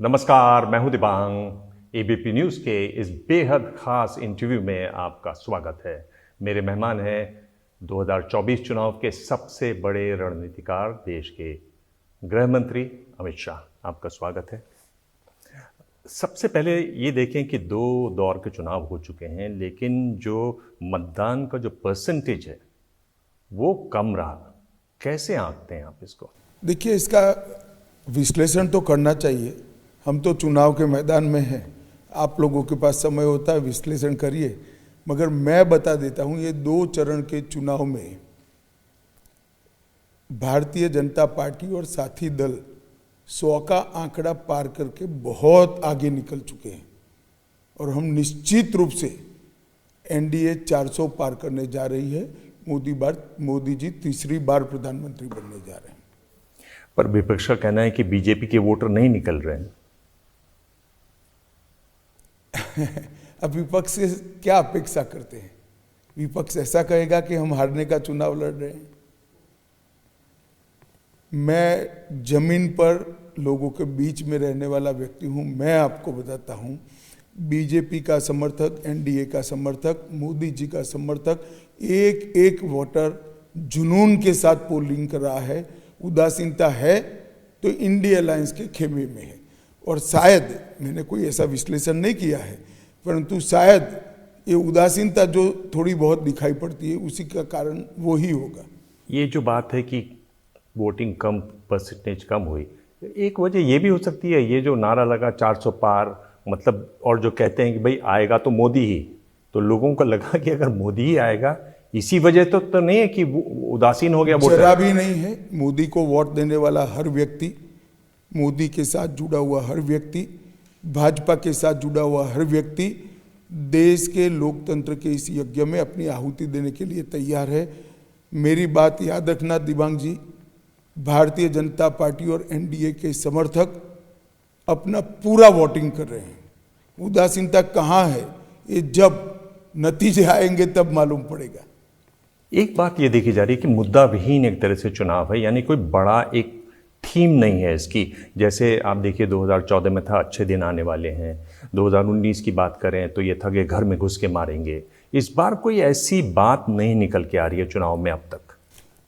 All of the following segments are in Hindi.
नमस्कार, मैं हूं दिबांग। एबीपी न्यूज़ के इस बेहद खास इंटरव्यू में आपका स्वागत है। मेरे मेहमान हैं 2024 चुनाव के सबसे बड़े रणनीतिकार, देश के गृह मंत्री अमित शाह। आपका स्वागत है। सबसे पहले ये देखें कि 2 दौर के चुनाव हो चुके हैं, लेकिन जो मतदान का जो परसेंटेज है वो कम रहा। कैसे आंकते हैं आप इसको? देखिए, इसका विश्लेषण तो करना चाहिए। हम तो चुनाव के मैदान में हैं, आप लोगों के पास समय होता है, विश्लेषण करिए। मगर मैं बता देता हूं, ये 2 चरण के चुनाव में भारतीय जनता पार्टी और साथी दल 100 का आंकड़ा पार करके बहुत आगे निकल चुके हैं और हम निश्चित रूप से एनडीए 400 पार करने जा रही है। मोदी जी तीसरी बार प्रधानमंत्री बनने जा रहे हैं। पर विपक्ष का कहना है कि बीजेपी के वोटर नहीं निकल रहे हैं। अब विपक्ष से क्या अपेक्षा करते हैं? विपक्ष ऐसा कहेगा कि हम हारने का चुनाव लड़ रहे हैं। मैं जमीन पर लोगों के बीच में रहने वाला व्यक्ति हूं। मैं आपको बताता हूं, बीजेपी का समर्थक, एनडीए का समर्थक, मोदी जी का समर्थक, एक एक वोटर जुनून के साथ पोलिंग कर रहा है। उदासीनता है तो इंडिया अलायंस के खेमे में है। और शायद, मैंने कोई ऐसा विश्लेषण नहीं किया है, परंतु शायद ये उदासीनता जो थोड़ी बहुत दिखाई पड़ती है, उसी का कारण वो ही होगा। ये जो बात है कि वोटिंग कम, परसेंटेज कम हुई, एक वजह ये भी हो सकती है, ये जो नारा लगा 400 पार, मतलब, और जो कहते हैं कि भाई आएगा तो मोदी ही, तो लोगों को लगा कि अगर मोदी ही आएगा, इसी वजह तो नहीं है कि उदासीन हो गया वोटर? जरा भी नहीं है। मोदी को वोट देने वाला हर व्यक्ति, मोदी के साथ जुड़ा हुआ हर व्यक्ति, भाजपा के साथ जुड़ा हुआ हर व्यक्ति देश के लोकतंत्र के इस यज्ञ में अपनी आहुति देने के लिए तैयार है। मेरी बात याद रखना दिबांग जी, भारतीय जनता पार्टी और एनडीए के समर्थक अपना पूरा वोटिंग कर रहे हैं। उदासीनता कहाँ है, ये जब नतीजे आएंगे तब मालूम पड़ेगा। एक बात ये देखी जा रही है कि मुद्दा विहीन एक तरह से चुनाव है, यानी कोई बड़ा एक थीम नहीं है इसकी। जैसे आप देखिए 2014 में था अच्छे दिन आने वाले हैं, 2019 की बात करें तो ये था कि घर में घुस के मारेंगे। इस बार कोई ऐसी बात नहीं निकल के आ रही है चुनाव में अब तक।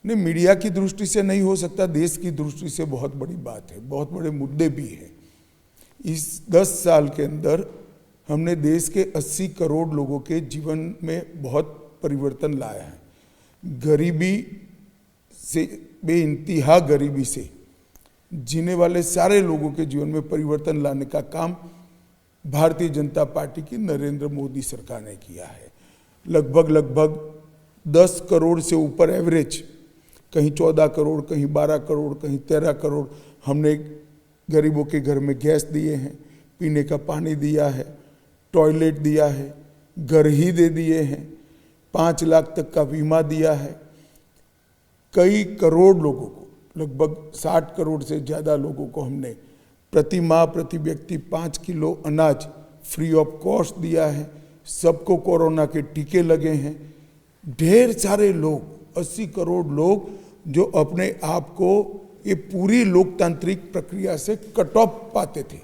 नहीं, मीडिया की दृष्टि से नहीं हो सकता, देश की दृष्टि से बहुत बड़ी बात है, बहुत बड़े मुद्दे भी हैं। इस 10 साल के अंदर हमने देश के 80 करोड़ लोगों के जीवन में बहुत परिवर्तन लाया है। गरीबी से, बेइंतहा गरीबी से जीने वाले सारे लोगों के जीवन में परिवर्तन लाने का काम भारतीय जनता पार्टी की नरेंद्र मोदी सरकार ने किया है। लगभग 10 करोड़ से ऊपर एवरेज, कहीं 14 करोड़, कहीं 12 करोड़, कहीं 13 करोड़ हमने गरीबों के घर में गैस दिए हैं, पीने का पानी दिया है, टॉयलेट दिया है, घर ही दे दिए हैं, 5 लाख तक का बीमा दिया है। कई करोड़ लोगों को, लगभग 60 करोड़ से ज़्यादा लोगों को हमने प्रति माह, प्रति व्यक्ति 5 किलो अनाज फ्री ऑफ कॉस्ट दिया है। सबको कोरोना के टीके लगे हैं। ढेर सारे लोग, 80 करोड़ लोग जो अपने आप को ये पूरी लोकतांत्रिक प्रक्रिया से कट ऑफ पाते थे,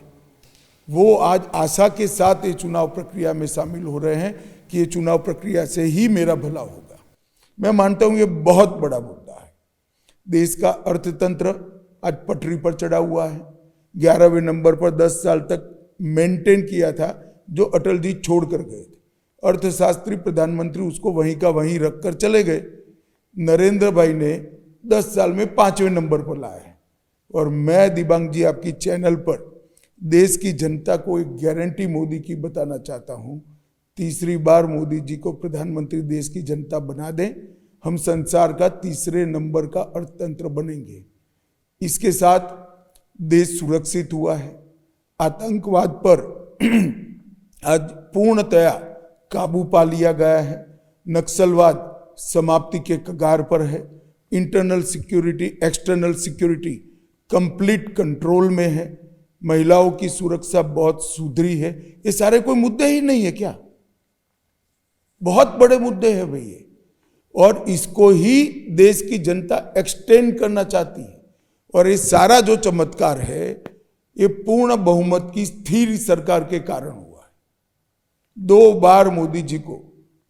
वो आज आशा के साथ ये चुनाव प्रक्रिया में शामिल हो रहे हैं कि ये चुनाव प्रक्रिया से ही मेरा भला होगा। मैं मानता हूं ये बहुत बड़ा मुद्दा है। देश का अर्थतंत्र आज पटरी पर चढ़ा हुआ है। 11वें नंबर पर 10 साल तक मेंटेन किया था जो अटल जी छोड़ कर गए थे। अर्थशास्त्री प्रधानमंत्री उसको वहीं का वहीं रखकर चले गए। नरेंद्र भाई ने 10 साल में 5वें नंबर पर लाया है। और मैं दिबांग जी आपकी चैनल पर देश की जनता को एक गारंटी मोदी की बताना चाहता हूं, तीसरी बार मोदी जी को प्रधानमंत्री देश की जनता बना दें, हम संसार का 3रे नंबर का अर्थतंत्र बनेंगे। इसके साथ देश सुरक्षित हुआ है। आतंकवाद पर आज पूर्णतया काबू पा लिया गया है। नक्सलवाद समाप्ति के कगार पर है। Internal security, external security complete control में है। महिलाओं की सुरक्षा बहुत सुधरी है। ये सारे कोई मुद्दे ही नहीं है क्या? बहुत बड़े मुद्दे हैं भैया, और इसको ही देश की जनता एक्सटेंड करना चाहती है। और ये सारा जो चमत्कार है, ये पूर्ण बहुमत की स्थिर सरकार के कारण हुआ है। 2 बार मोदी जी को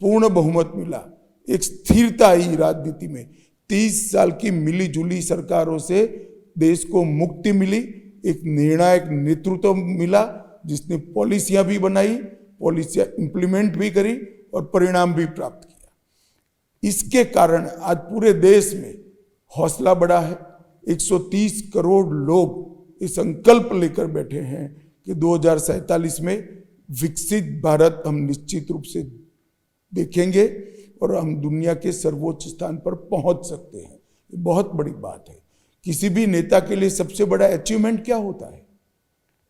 पूर्ण बहुमत मिला, एक स्थिरता आई राजनीति में। 30 साल की मिली जुली सरकारों से देश को मुक्ति मिली, एक निर्णायक नेतृत्व मिला जिसने पॉलिसियां भी बनाई, पॉलिसियां इंप्लीमेंट भी करी और परिणाम भी प्राप्त किया। इसके कारण आज पूरे देश में हौसला बढ़ा है। 130 करोड़ लोग ये संकल्प लेकर बैठे हैं कि 2047 में विकसित भारत हम निश्चित रूप से देखेंगे और हम दुनिया के सर्वोच्च स्थान पर पहुंच सकते हैं। ये बहुत बड़ी बात है। किसी भी नेता के लिए सबसे बड़ा अचीवमेंट क्या होता है?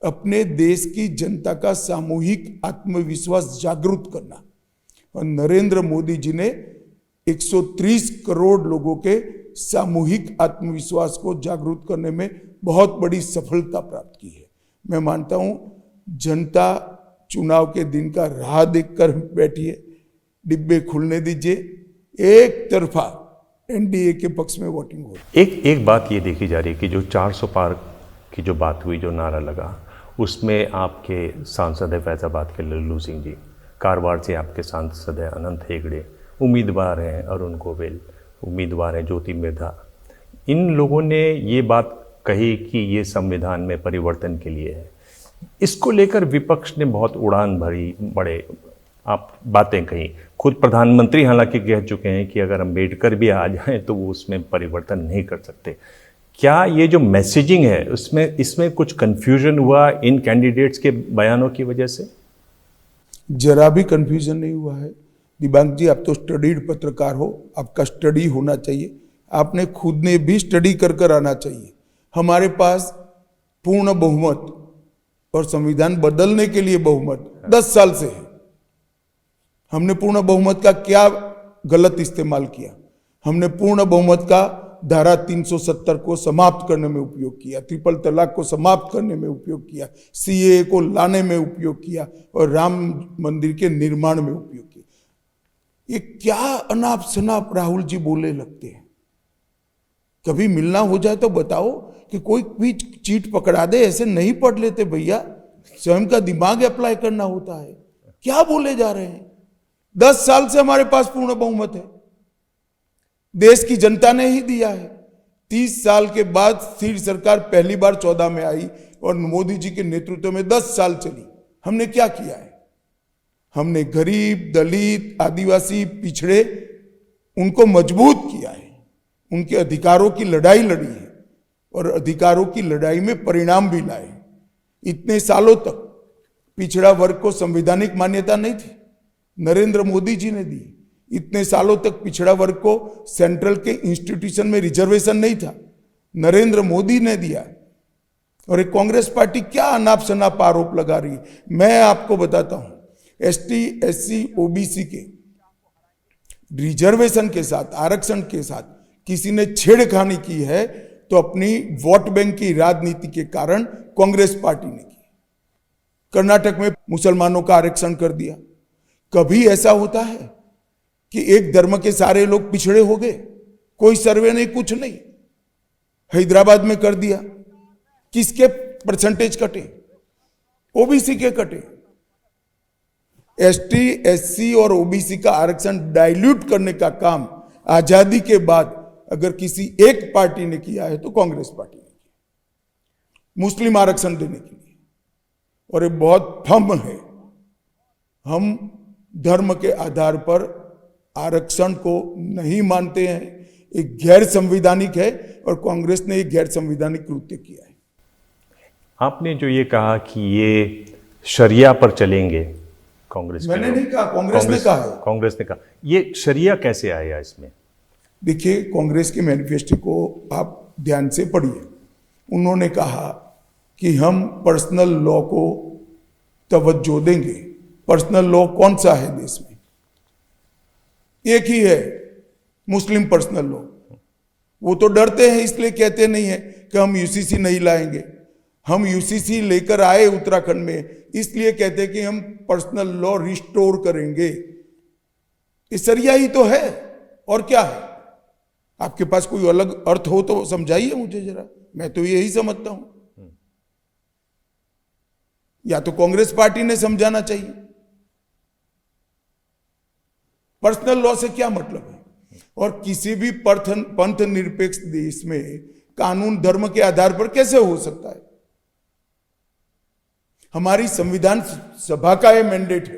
अपने देश की जनता का सामूहिक आत्मविश्वास जागृत करना। और नरेंद्र मोदी जी ने 130 करोड़ लोगों के सामूहिक आत्मविश्वास को जागृत करने में बहुत बड़ी सफलता प्राप्त की है। मैं मानता हूं जनता चुनाव के दिन का राह देखकर बैठी है। डिब्बे खुलने दीजिए, एक तरफा एनडीए के पक्ष में वोटिंग हो। एक बात ये देखी जा रही है कि जो 400 पार की जो बात हुई, जो नारा लगा, उसमें आपके सांसद है फैजाबाद के लल्लू सिंह जी, कारवार से आपके सांसद है अनंत हेगड़े, उम्मीदवार हैं अरुण गोविल, उम्मीदवार हैं ज्योति मिर्धा। इन लोगों ने ये बात कही कि ये संविधान में परिवर्तन के लिए है। इसको लेकर विपक्ष ने बहुत उड़ान भरी, बड़े आप बातें कही। खुद प्रधानमंत्री हालांकि कह चुके हैं कि अगर अम्बेडकर भी आ जाएं तो वो उसमें परिवर्तन नहीं कर सकते। क्या ये जो मैसेजिंग है इसमें कुछ कंफ्यूजन हुआ इन कैंडिडेट्स के बयानों की वजह से? जरा भी कंफ्यूजन नहीं हुआ है। दिबांग जी, आप तो स्टडीड पत्रकार हो, आपका स्टडी होना चाहिए। आपने खुद ने भी स्टडी कर आना चाहिए। हमारे पास पूर्ण बहुमत और संविधान बदलने के लिए बहुमत 10 साल से है। हमने पूर्ण बहुमत का क्या गलत इस्तेमाल किया? हमने पूर्ण बहुमत का धारा 370 को समाप्त करने में उपयोग किया, ट्रिपल तलाक को समाप्त करने में उपयोग किया, सीएए को लाने में उपयोग किया और राम मंदिर के निर्माण में उपयोग किया। ये क्या अनाप शनाप राहुल जी बोले लगते हैं। कभी मिलना हो जाए तो बताओ कि कोई भी चीट पकड़ा दे। ऐसे नहीं पढ़ लेते भैया, स्वयं का दिमाग अप्लाई करना होता है। क्या बोले जा रहे हैं? 10 साल से हमारे पास पूर्ण बहुमत है, देश की जनता ने ही दिया है। 30 साल के बाद स्थिर सरकार पहली बार 14 में आई और मोदी जी के नेतृत्व में 10 साल चली। हमने क्या किया है? हमने गरीब, दलित, आदिवासी, पिछड़े, उनको मजबूत किया है। उनके अधिकारों की लड़ाई लड़ी है और अधिकारों की लड़ाई में परिणाम भी लाए। इतने सालों तक पिछड़ा वर्ग को संवैधानिक मान्यता नहीं थी, नरेंद्र मोदी जी ने दी। इतने सालों तक पिछड़ा वर्ग को सेंट्रल के इंस्टीट्यूशन में रिजर्वेशन नहीं था, नरेंद्र मोदी ने दिया। और एक कांग्रेस पार्टी क्या अनाप शनाप आरोप लगा रही है। मैं आपको बताता हूं, एसटी, एससी, ओबीसी के रिजर्वेशन के साथ, आरक्षण के साथ किसी ने छेड़खानी की है तो अपनी वोट बैंक की राजनीति के कारण कांग्रेस पार्टी ने की। कर्नाटक में मुसलमानों का आरक्षण कर दिया। कभी ऐसा होता है कि एक धर्म के सारे लोग पिछड़े हो गए? कोई सर्वे नहीं, कुछ नहीं। हैदराबाद में कर दिया। किसके परसेंटेज कटे? ओबीसी के कटे। एसटी, एससी और ओबीसी का आरक्षण डाइल्यूट करने का काम आजादी के बाद अगर किसी एक पार्टी ने किया है तो कांग्रेस पार्टी ने किया, मुस्लिम आरक्षण देने के लिए। और ये बहुत फर्म है। हम धर्म के आधार पर आरक्षण को नहीं मानते हैं। एक गैर संवैधानिक है और कांग्रेस ने एक गैर संवैधानिक कृत्य किया है। आपने जो ये कहा कि ये शरिया पर चलेंगे, कांग्रेस मैंने नहीं कहा, कांग्रेस ने कहा है। कांग्रेस ने कहा। ये शरिया कैसे आया इसमें? देखिए, कांग्रेस के मैनिफेस्टो को आप ध्यान से पढ़िए। उन्होंने कहा कि हम पर्सनल लॉ को तवज्जो देंगे। पर्सनल लॉ कौन सा है देश में? एक ही है, मुस्लिम पर्सनल लॉ। वो तो डरते हैं, इसलिए कहते नहीं है कि हम यूसीसी नहीं लाएंगे। हम यूसीसी लेकर आए उत्तराखंड में, इसलिए कहते हैं कि हम पर्सनल लॉ रिस्टोर करेंगे। ये शरिया ही तो है, और क्या है? आपके पास कोई अलग अर्थ हो तो समझाइए मुझे जरा। मैं तो यही समझता हूं। या तो कांग्रेस पार्टी ने समझाना चाहिए। पर्सनल लॉ से क्या मतलब है? और किसी भी पंथ निरपेक्ष देश में कानून धर्म के आधार पर कैसे हो सकता है? हमारी संविधान सभा का यह मैंडेट है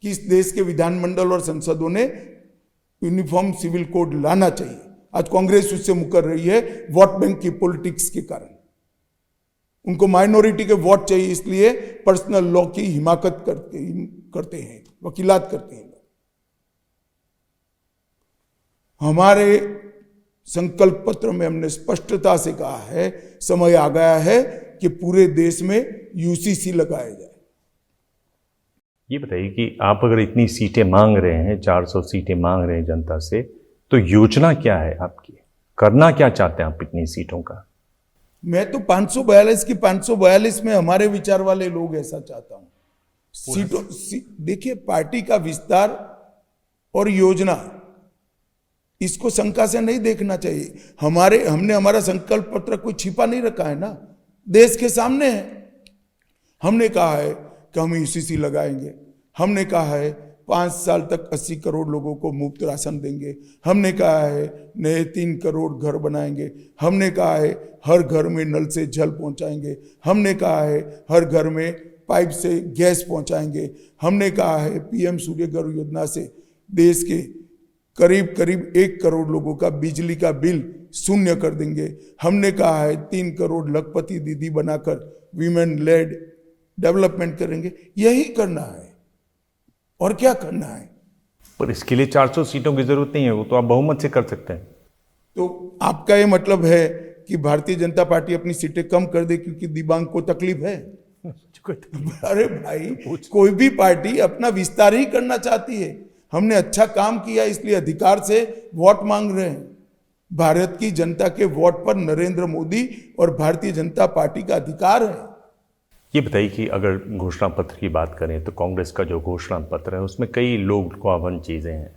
कि इस देश के विधानमंडल और संसदों ने यूनिफॉर्म सिविल कोड लाना चाहिए। आज कांग्रेस उससे मुकर रही है वोट बैंक की पॉलिटिक्स के कारण। उनको माइनॉरिटी के वोट चाहिए, इसलिए पर्सनल लॉ की हिमाकत करते हैं, वकीलात करते हैं। हमारे संकल्प पत्र में हमने स्पष्टता से कहा है, समय आ गया है कि पूरे देश में यूसीसी लगाया जाए। ये बताइए कि आप अगर इतनी सीटें मांग रहे हैं, 400 सीटें मांग रहे हैं जनता से, तो योजना क्या है आपकी? करना क्या चाहते हैं आप इतनी सीटों का? मैं तो 542 की 542 में हमारे विचार वाले लोग ऐसा चाहता हूं। सीटों देखिए, पार्टी का विस्तार और योजना, इसको शंका से नहीं देखना चाहिए। हमने हमारा संकल्प पत्र कोई छिपा नहीं रखा है ना, देश के सामने है। हमने कहा है कि हम यूसीसी लगाएंगे। हमने कहा है 5 साल तक 80 करोड़ लोगों को मुफ्त राशन देंगे। हमने कहा है नए 3 करोड़ घर बनाएंगे। हमने कहा है हर घर में नल से जल पहुंचाएंगे। हमने कहा है हर घर में पाइप से गैस पहुंचाएंगे। हमने कहा है पीएम सूर्य घर योजना से देश के करीब करीब 1 करोड़ लोगों का बिजली का बिल शून्य कर देंगे। हमने कहा है 3 करोड़ लखपति दीदी बनाकर वीमेन लेड डेवलपमेंट करेंगे। यही करना है, और क्या करना है? पर इसके लिए 400 सीटों की जरूरत नहीं है, वो तो आप बहुमत से कर सकते हैं। तो आपका ये मतलब है कि भारतीय जनता पार्टी अपनी सीटें कम कर दे क्योंकि दिव्यांग को तकलीफ है? अरे भाई, कोई भी पार्टी अपना विस्तार ही करना चाहती है। हमने अच्छा काम किया इसलिए अधिकार से वोट मांग रहे हैं। भारत की जनता के वोट पर नरेंद्र मोदी और भारतीय जनता पार्टी का अधिकार है। ये बताइए कि अगर घोषणा पत्र की बात करें तो कांग्रेस का जो घोषणा पत्र है उसमें कई लोग लुभावन चीज़ें हैं।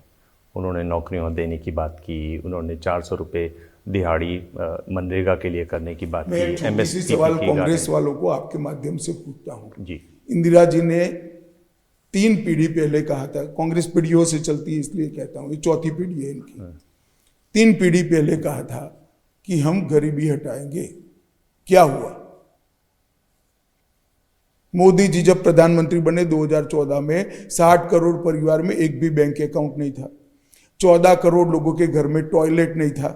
उन्होंने नौकरियां देने की बात की, उन्होंने 400 रुपये दिहाड़ी मनरेगा के लिए करने की बात की। इसी सवाल कांग्रेस वालों को आपके माध्यम से पूछता हूँ जी। इंदिरा जी ने 3 पीढ़ी पहले कहा था, कांग्रेस पीढ़ियों से चलती है इसलिए कहता हूँ, ये 4थी पीढ़ी है इनकी। 3 पीढ़ी पहले कहा था कि हम गरीबी हटाएंगे। क्या हुआ? मोदी जी जब प्रधानमंत्री बने 2014 में 60 करोड़ परिवार में एक भी बैंक अकाउंट नहीं था। 14 करोड़ लोगों के घर में टॉयलेट नहीं था।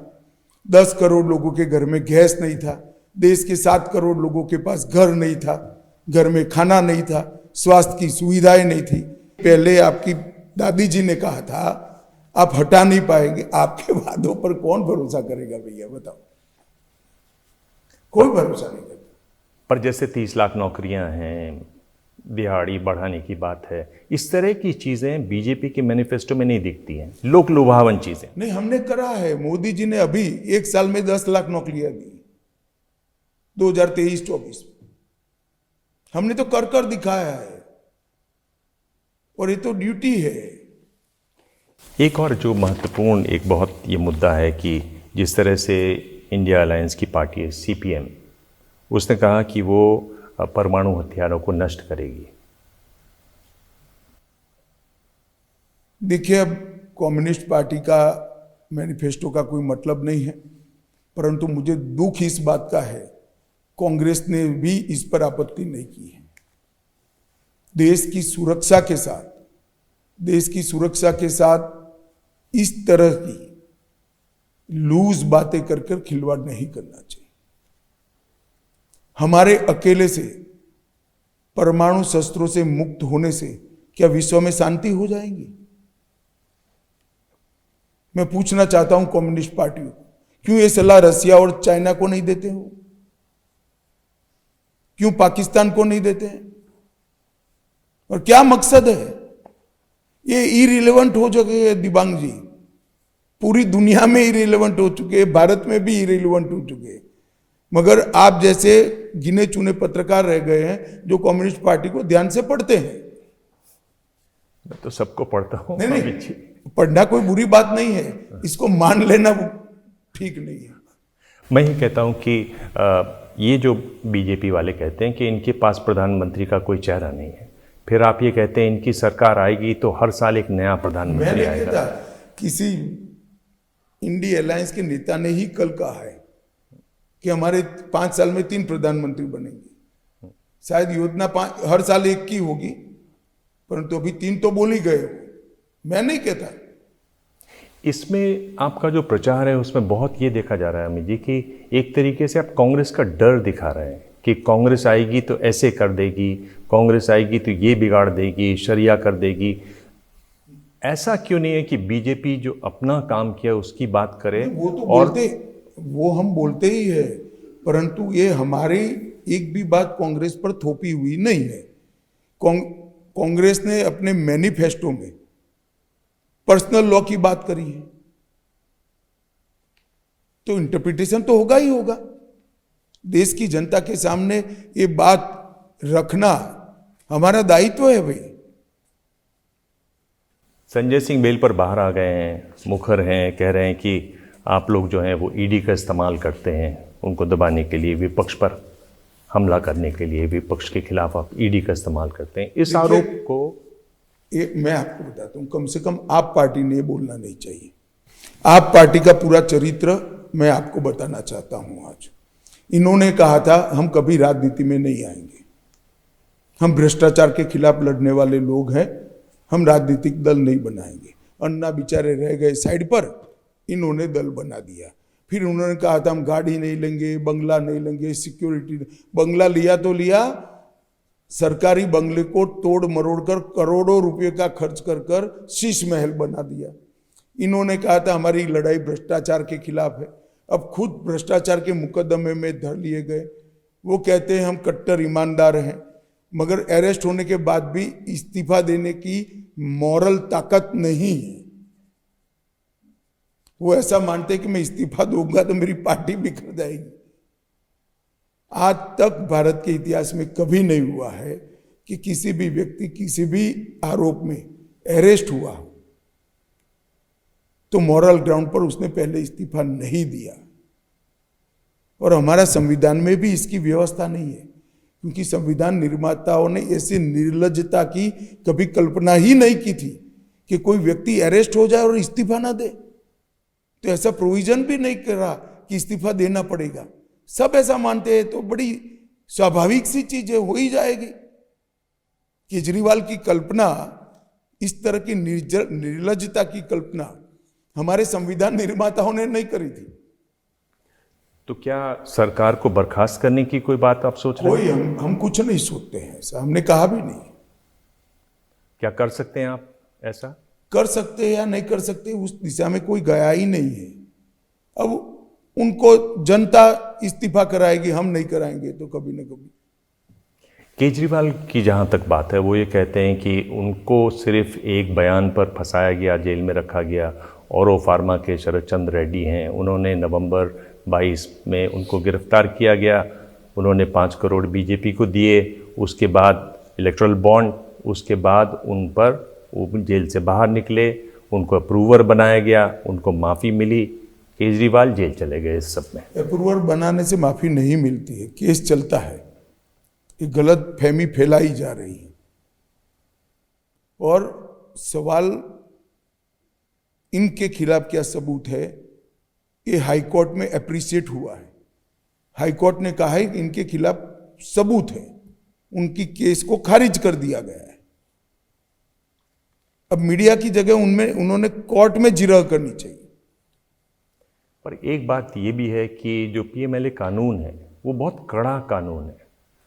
10 करोड़ लोगों के घर में गैस नहीं था। देश के 7 करोड़ लोगों के पास घर नहीं था, घर में खाना नहीं था, स्वास्थ्य की सुविधाएं नहीं थी। पहले आपकी दादी जी ने कहा था आप हटा नहीं पाएंगे। आपके वादों पर कौन भरोसा करेगा भैया, बताओ? कोई भरोसा नहीं करता। पर जैसे 30 लाख नौकरियां हैं, दिहाड़ी बढ़ाने की बात है, इस तरह की चीज़ें बीजेपी के मैनिफेस्टो में नहीं दिखती हैं, लोक लुभावन चीज़ें। नहीं, हमने करा है। मोदी जी ने अभी 1 साल में 10 लाख नौकरियां दी 2023-24 में। हमने तो कर दिखाया है, और ये तो ड्यूटी है। एक और जो महत्वपूर्ण एक बहुत ये मुद्दा है कि जिस तरह से इंडिया अलायंस की पार्टी है सीपीएम, उसने कहा कि वो परमाणु हथियारों को नष्ट करेगी। देखिए, अब कम्युनिस्ट पार्टी का मैनिफेस्टो का कोई मतलब नहीं है, परंतु मुझे दुख इस बात का है कांग्रेस ने भी इस पर आपत्ति नहीं की है। देश की सुरक्षा के साथ इस तरह की लूज बातें कर खिलवाड़ नहीं करना चाहिए। हमारे अकेले से परमाणु शस्त्रों से मुक्त होने से क्या विश्व में शांति हो जाएगी? मैं पूछना चाहता हूं कम्युनिस्ट पार्टियों को, क्यों ये सलाह रसिया और चाइना को नहीं देते हो? क्यों पाकिस्तान को नहीं देते हैं? और क्या मकसद है? ये इरिलेवेंट हो चुके हैं दिव्यांग जी, पूरी दुनिया में इरिलेवेंट हो चुके हैं, भारत में भी इरिलेवेंट हो चुके हैं। मगर आप जैसे गिने चुने पत्रकार रह गए हैं जो कम्युनिस्ट पार्टी को ध्यान से पढ़ते हैं। मैं तो सबको पढ़ता हूं। नहीं, पढ़ना कोई बुरी बात नहीं है, इसको मान लेना ठीक नहीं है। मैं ही कहता हूं कि ये जो बीजेपी वाले कहते हैं कि इनके पास प्रधानमंत्री का कोई चेहरा नहीं है, फिर आप ये कहते हैं इनकी सरकार आएगी तो हर साल एक नया प्रधानमंत्री मैंने आएगा। कहता किसी इंडिया अलायंस के नेता ने ही कल कहा है कि हमारे 5 साल में 3 प्रधानमंत्री बनेंगे। शायद योजना हर साल एक की होगी, परंतु अभी 3 तो बोल ही गए हो। मैं नहीं कहता। इसमें आपका जो प्रचार है उसमें बहुत ये देखा जा रहा है अमित जी कि एक तरीके से आप कांग्रेस का डर दिखा रहे हैं कि कांग्रेस आएगी तो ऐसे कर देगी, कांग्रेस आएगी तो ये बिगाड़ देगी, शरिया कर देगी। ऐसा क्यों नहीं है कि बीजेपी जो अपना काम किया उसकी बात करे? वो तो और बोलते, वो हम बोलते ही है, परंतु ये हमारी एक भी बात कांग्रेस पर थोपी हुई नहीं है। कांग्रेस ने अपने मैनिफेस्टो में पर्सनल लॉ की बात करी है, तो इंटरप्रिटेशन तो होगा ही होगा। देश की जनता के सामने ये बात रखना हमारा दायित्व है भाई। संजय सिंह बेल पर बाहर आ गए हैं, मुखर हैं, कह रहे हैं कि आप लोग जो हैं वो ईडी का इस्तेमाल करते हैं उनको दबाने के लिए, विपक्ष पर हमला करने के लिए, विपक्ष के खिलाफ आप ईडी का इस्तेमाल करते हैं। इस आरोप को मैं आपको बताता हूं, कम से कम आप पार्टी ने बोलना नहीं चाहिए। आप पार्टी का पूरा चरित्र मैं आपको बताना चाहता हूं। आज इन्होंने कहा था हम कभी राजनीति में नहीं आएंगे, हम भ्रष्टाचार के खिलाफ लड़ने वाले लोग हैं, हम राजनीतिक दल नहीं बनाएंगे। अन्ना बेचारे रह गए साइड पर, इन्होंने दल बना दिया। फिर उन्होंने कहा था हम गाड़ी नहीं लेंगे, बंगला नहीं लेंगे, सिक्योरिटी। बंगला लिया तो लिया, सरकारी बंगले को तोड़ मरोड़ कर करोड़ों रुपए का खर्च कर शीश महल बना दिया। इन्होंने कहा था हमारी लड़ाई भ्रष्टाचार के खिलाफ है, अब खुद भ्रष्टाचार के मुकदमे में धर लिए गए। वो कहते हैं हम कट्टर ईमानदार हैं, मगर अरेस्ट होने के बाद भी इस्तीफा देने की मॉरल ताकत नहीं है। वो ऐसा मानते हैं कि मैं इस्तीफा दूंगा तो मेरी पार्टी बिखर जाएगी। आज तक भारत के इतिहास में कभी नहीं हुआ है कि किसी भी व्यक्ति किसी भी आरोप में अरेस्ट हुआ तो मॉरल ग्राउंड पर उसने पहले इस्तीफा नहीं दिया। और हमारा संविधान में भी इसकी व्यवस्था नहीं है, क्योंकि संविधान निर्माताओं ने ऐसी निर्लज्जता की कभी कल्पना ही नहीं की थी कि कोई व्यक्ति अरेस्ट हो जाए और इस्तीफा ना दे। तो ऐसा प्रोविजन भी नहीं करा कि इस्तीफा देना पड़ेगा। सब ऐसा मानते हैं तो बड़ी स्वाभाविक सी चीज है, हो ही जाएगी। केजरीवाल की कल्पना, इस तरह की निर्लज्जता की कल्पना हमारे संविधान निर्माताओं ने नहीं करी थी। तो क्या सरकार को बर्खास्त करने की कोई बात आप सोच रहे हैं? कोई हम कुछ नहीं सोचते हैं, ऐसा हमने कहा भी नहीं। क्या कर सकते हैं आप ऐसा? कर सकते हैं या नहीं कर सकते, उस दिशा में कोई गया ही नहीं है। अब उनको जनता इस्तीफा कराएगी, हम नहीं कराएंगे तो कभी ना कभी। केजरीवाल की जहां तक बात है, वो ये कहते हैं कि उनको सिर्फ एक बयान पर फंसाया गया, जेल में रखा गया। औरो फार्मा के शरद चंद्र रेड्डी हैं, उन्होंने नवंबर 22 में उनको गिरफ्तार किया गया। उन्होंने 5 करोड़ बीजेपी को दिए, उसके बाद इलेक्टोरल बॉन्ड, उसके बाद उन पर वो जेल से बाहर निकले, उनको अप्रूवर बनाया गया, उनको माफ़ी मिली, केजरीवाल जेल चले गए। इस सब में अप्रूवर बनाने से माफ़ी नहीं मिलती है, केस चलता है। ये गलत फहमी फैलाई जा रही है। और सवाल इनके खिलाफ क्या सबूत है, ये हाई कोर्ट में अप्रिशिएट हुआ है। हाई कोर्ट ने कहा है कि इनके खिलाफ सबूत है, उनकी केस को खारिज कर दिया गया है। अब मीडिया की जगह उनमें उन्होंने कोर्ट में जिरह करनी चाहिए। पर एक बात ये भी है कि जो पीएमएलए कानून है वो बहुत कड़ा कानून है,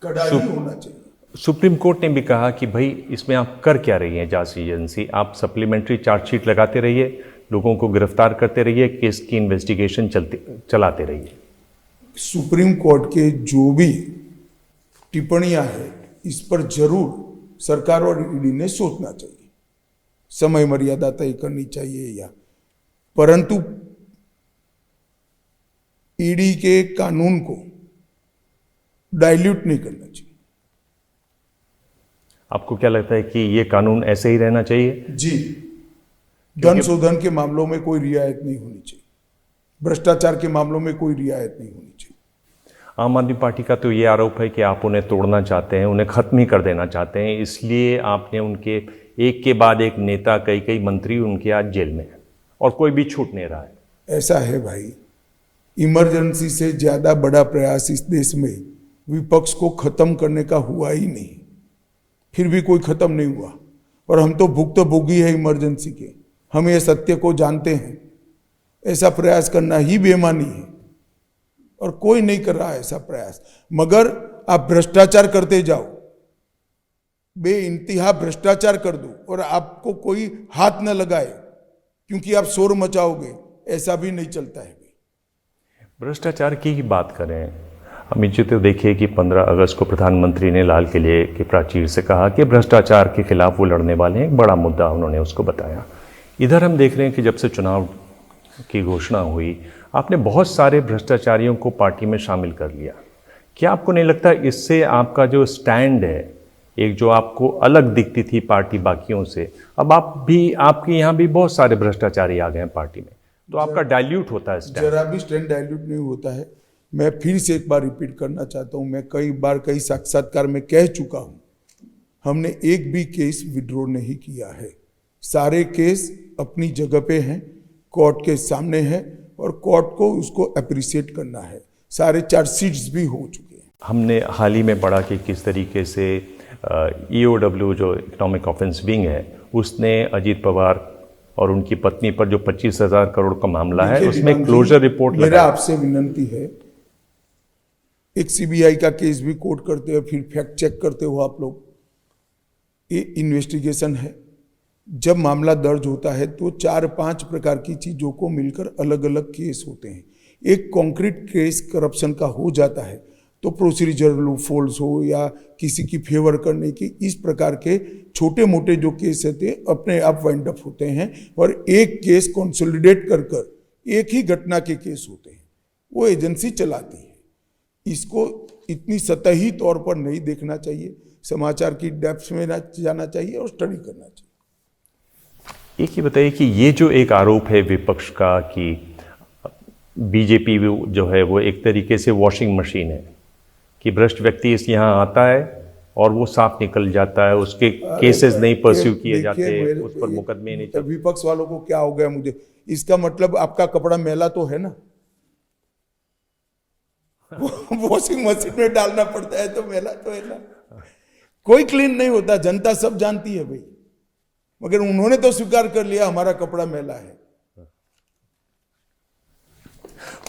कड़ा ही होना चाहिए। सुप्रीम कोर्ट ने भी कहा कि भाई इसमें आप कर क्या रही हैं जांच एजेंसी, आप सप्लीमेंट्री चार्जशीट लगाते रहिए, लोगों को गिरफ्तार करते रहिए, केस की इन्वेस्टिगेशन चलाते रहिए। सुप्रीम कोर्ट के जो भी टिप्पणियां हैं, इस पर जरूर सरकार और ईडी ने सोचना चाहिए, समय मर्यादा तय करनी चाहिए या, परंतु ईडी के कानून को डाइल्यूट नहीं करना चाहिए। आपको क्या लगता है कि ये कानून ऐसे ही रहना चाहिए? जी, धन शोधन के मामलों में कोई रियायत नहीं होनी चाहिए, भ्रष्टाचार के मामलों में कोई रियायत नहीं होनी चाहिए। आम आदमी पार्टी का तो ये आरोप है कि आप उन्हें तोड़ना चाहते हैं, उन्हें ख़त्म ही कर देना चाहते हैं, इसलिए आपने उनके एक के बाद एक नेता, कई कई मंत्री उनके आज जेल में हैं और कोई भी छूट नहीं रहा है। ऐसा है भाई, इमरजेंसी से ज्यादा बड़ा प्रयास इस देश में विपक्ष को खत्म करने का हुआ ही नहीं, फिर भी कोई खत्म नहीं हुआ। और हम तो भुक्तभोगी है इमरजेंसी के, हम ये सत्य को जानते हैं। ऐसा प्रयास करना ही बेईमानी है और कोई नहीं कर रहा है ऐसा प्रयास। मगर आप भ्रष्टाचार करते जाओ, बेइंतहा भ्रष्टाचार कर दो और आपको कोई हाथ न लगाए क्योंकि आप शोर मचाओगे, ऐसा भी नहीं चलता है। भ्रष्टाचार की ही बात करें, अमित जी, तो देखिए कि 15 अगस्त को प्रधानमंत्री ने लाल किले के प्राचीर से कहा कि भ्रष्टाचार के खिलाफ वो लड़ने वाले हैं, एक बड़ा मुद्दा उन्होंने उसको बताया। इधर हम देख रहे हैं कि जब से चुनाव की घोषणा हुई, आपने बहुत सारे भ्रष्टाचारियों को पार्टी में शामिल कर लिया। क्या आपको नहीं लगता इससे आपका जो स्टैंड है, एक जो आपको अलग दिखती थी पार्टी बाकियों से, अब आपके यहाँ भी बहुत सारे भ्रष्टाचारी आ गए हैं पार्टी में, तो आपका डाइल्यूट होता है स्टैंड? जरा भी स्टैंड डाइल्यूट नहीं होता है। मैं फिर से एक बार रिपीट करना चाहता हूं, मैं कई बार कई साक्षात्कार में कह चुका हूं, हमने एक भी केस विड्रॉ नहीं किया है। सारे केस अपनी जगह पे हैं, कोर्ट के सामने हैं और कोर्ट को उसको अप्रिशिएट करना है। सारे चार्जशीट्स भी हो चुके हैं। हमने हाल ही में पढ़ा कि किस तरीके से EOW जो इकोनॉमिक ऑफेंस विंग है, उसने अजीत पवार और उनकी पत्नी पर जो 25,000 करोड़ का मामला है, उसमें क्लोजर रिपोर्ट मेरा आपसे विनंती है, एक CBI का केस भी कोर्ट करते हो, फिर फैक्ट चेक करते हो आप लोग। ये इन्वेस्टिगेशन है। जब मामला दर्ज होता है तो 4-5 प्रकार की चीजों को मिलकर अलग अलग केस होते हैं। एक कॉन्क्रीट केस करप्शन का हो जाता है तो प्रोसीजर लूपहोल्स हो या किसी की फेवर करने की, इस प्रकार के छोटे मोटे जो केस होते अपने आप वाइंड अप होते हैं और एक केस कंसोलिडेट कर कर एक ही घटना के केस होते हैं। वो एजेंसी चलाती है। इसको इतनी सतही तौर पर नहीं देखना चाहिए, समाचार की डेप्थ में जाना चाहिए और स्टडी करना चाहिए। एक ही बताइए कि ये जो एक आरोप है विपक्ष का कि बीजेपी जो है वो एक तरीके से वॉशिंग मशीन है, कि भ्रष्ट व्यक्ति इस यहाँ आता है और वो साफ निकल जाता है, उसके केसेस नहीं परस्यू किए जाते, उस पर मुकदमे नहीं चलते। विपक्ष वालों को क्या हो गया मुझे, इसका मतलब आपका कपड़ा मैला तो है ना, वॉशिंग मशीन में डालना पड़ता है तो मैला तो है ना। कोई क्लीन नहीं होता, जनता सब जानती है भाई, मगर उन्होंने तो स्वीकार कर लिया हमारा कपड़ा मैला है।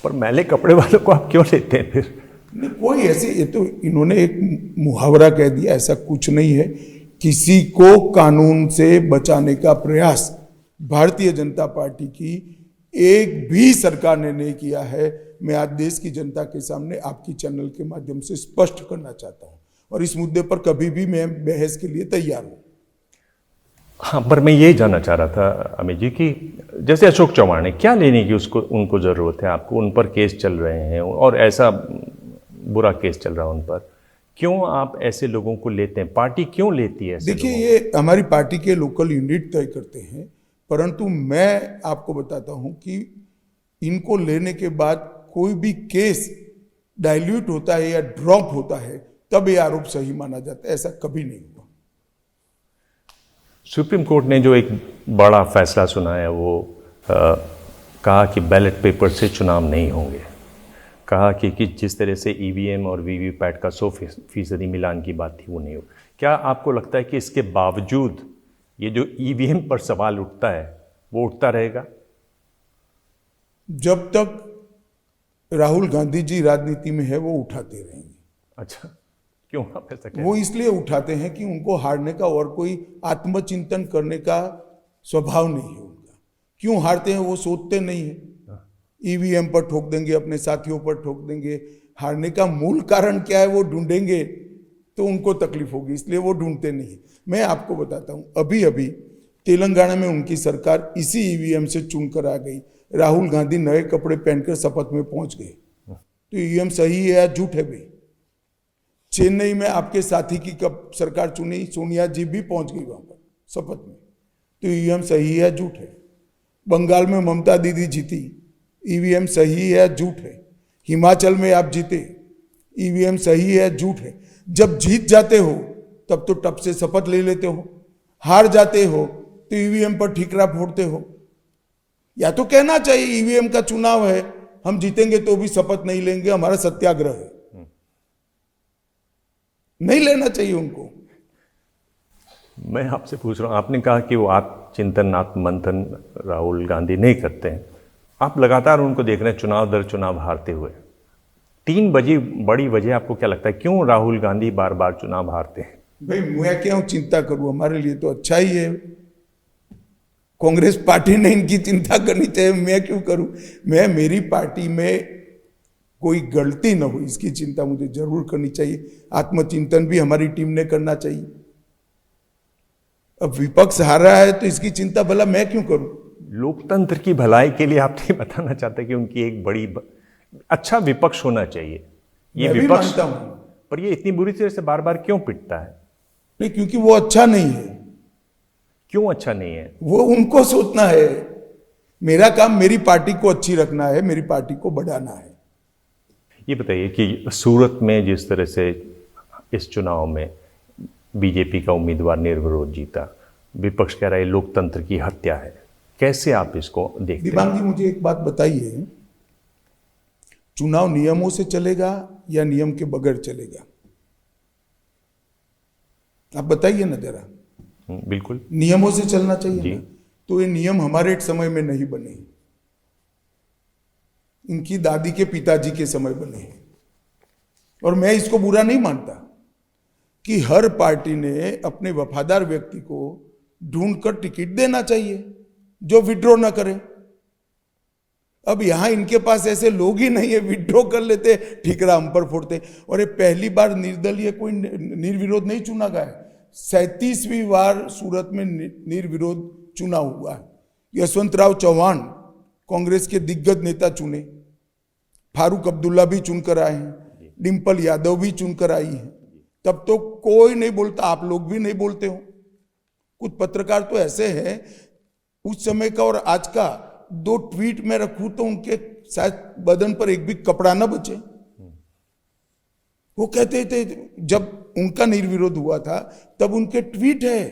पर मैले कपड़े वालों को आप क्यों लेते हैं फिर? नहीं, कोई ऐसे, ये तो इन्होंने एक मुहावरा कह दिया, ऐसा कुछ नहीं है। किसी को कानून से बचाने का प्रयास भारतीय जनता पार्टी की एक भी सरकार ने नहीं किया है। मैं आज देश की जनता के सामने आपकी चैनल के माध्यम से स्पष्ट करना चाहता हूं और इस मुद्दे पर कभी भी मैं बहस के लिए तैयार हूं। हाँ, पर मैं ये जानना चाह रहा था अमित जी कि जैसे अशोक चौहान है, क्या लेने की उनको ज़रूरत है? आपको उन पर केस चल रहे हैं और ऐसा बुरा केस चल रहा है उन पर, क्यों आप ऐसे लोगों को लेते हैं? पार्टी क्यों लेती है? देखिए, ये हमारी पार्टी के लोकल यूनिट तय करते हैं, परंतु मैं आपको बताता हूं कि इनको लेने के बाद कोई भी केस डाइल्यूट होता है या ड्रॉप होता है तब ये आरोप सही माना जाता है। ऐसा कभी नहीं हुआ। सुप्रीम कोर्ट ने जो एक बड़ा फैसला सुनाया वो कहा कि बैलेट पेपर से चुनाव नहीं होंगे। कहा कि जिस तरह से EVM और VVPAT का 100% मिलान की बात थी वो नहीं हो। क्या आपको लगता है कि इसके बावजूद ये जो EVM पर सवाल उठता है वो उठता रहेगा? जब तक राहुल गांधी जी राजनीति में है वो उठाते रहेंगे। अच्छा, क्यों आप ऐसा कहते हैं? वो इसलिए उठाते हैं कि उनको हारने का और कोई आत्मचिंतन करने का स्वभाव नहीं है उनका। क्यों हारते हैं वो सोचते नहीं है। EVM पर ठोक देंगे, अपने साथियों पर ठोक देंगे। हारने का मूल कारण क्या है वो ढूंढेंगे तो उनको तकलीफ होगी, इसलिए वो ढूंढते नहीं। मैं आपको बताता हूं, अभी अभी तेलंगाना में उनकी सरकार इसी EVM से चुनकर आ गई। राहुल गांधी नए कपड़े पहनकर शपथ में पहुंच गए। तो EVM सही है या झूठ है भाई? चेन्नई में आपके साथी की कब सरकार चुनी, सोनिया जी भी पहुंच गई वहां पर शपथ में। तो EVM सही है या झूठ है? बंगाल में ममता दीदी जीती, EVM सही है या झूठ है? हिमाचल में आप जीते, ईवीएम सही है झूठ है। जब जीत जाते हो तब तो टप से शपथ ले लेते हो, हार जाते हो तो ईवीएम पर ठीकरा फोड़ते हो। या तो कहना चाहिए ईवीएम का चुनाव है, हम जीतेंगे तो भी शपथ नहीं लेंगे, हमारा सत्याग्रह है। नहीं लेना चाहिए उनको। मैं आपसे पूछ रहा हूँ, आपने कहा कि वो आत्मचिंतन आत्ममंथन राहुल गांधी नहीं करते हैं। आप लगातार उनको देख रहे हैं चुनाव दर चुनाव हारते हुए। 3 बड़ी वजह आपको क्या लगता है क्यों राहुल गांधी बार बार चुनाव हारते हैं? भाई मैं क्यों चिंता करूं, हमारे लिए तो अच्छा ही है। कांग्रेस पार्टी ने इनकी चिंता करनी चाहिए, मैं क्यों करूं। मेरी पार्टी में कोई गलती न हो इसकी चिंता मुझे जरूर करनी चाहिए। आत्मचिंतन भी हमारी टीम ने करना चाहिए। अब विपक्ष हार रहा है तो इसकी चिंता भला मैं क्यों करूं। लोकतंत्र की भलाई के लिए आप ये बताना चाहते हैं कि उनकी एक बड़ी अच्छा विपक्ष होना चाहिए। ये मैं भी विपक्ष मानता हूं, पर ये इतनी बुरी तरह से बार बार क्यों पिटता है? नहीं क्योंकि वो अच्छा नहीं है। क्यों अच्छा नहीं है? वो उनको सोचना है। मेरा काम मेरी पार्टी को अच्छी रखना है, मेरी पार्टी को बढ़ाना है। ये बताइए कि सूरत में जिस तरह से इस चुनाव में बीजेपी का उम्मीदवार निर्विरोध जीता, विपक्ष कह रहा है लोकतंत्र की हत्या है, कैसे आप इसको देखते हैं? दिबांग जी मुझे एक बात बताइए, चुनाव नियमों से चलेगा या नियम के बगैर चलेगा? आप बताइए ना जरा। बिल्कुल नियमों से चलना चाहिए जी। ना। तो ये नियम हमारे समय में नहीं बने, इनकी दादी के पिताजी के समय बने हैं। और मैं इसको बुरा नहीं मानता कि हर पार्टी ने अपने वफादार व्यक्ति को ढूंढकर टिकट देना चाहिए जो विड्रॉ ना करे। अब यहां इनके पास ऐसे लोग ही नहीं है, विड्रॉ कर लेते, ठीकरा हम पर फोड़ते। और ये पहली बार निर्दलीय कोई निर्विरोध नहीं चुना गया है, 37वीं बार सूरत में निर्विरोध चुनाव हुआ है। यशवंतराव चौहान कांग्रेस के दिग्गज नेता चुने, फारूक अब्दुल्ला भी चुनकर आए हैं, डिम्पल यादव भी चुनकर आई है। तब तो कोई नहीं बोलता, आप लोग भी नहीं बोलते हो। कुछ पत्रकार तो ऐसे हैं, उस समय का और आज का 2 ट्वीट में रखूं तो उनके शायद बदन पर एक भी कपड़ा ना बचे। वो कहते थे जब उनका निर्विरोध हुआ था तब उनके ट्वीट है,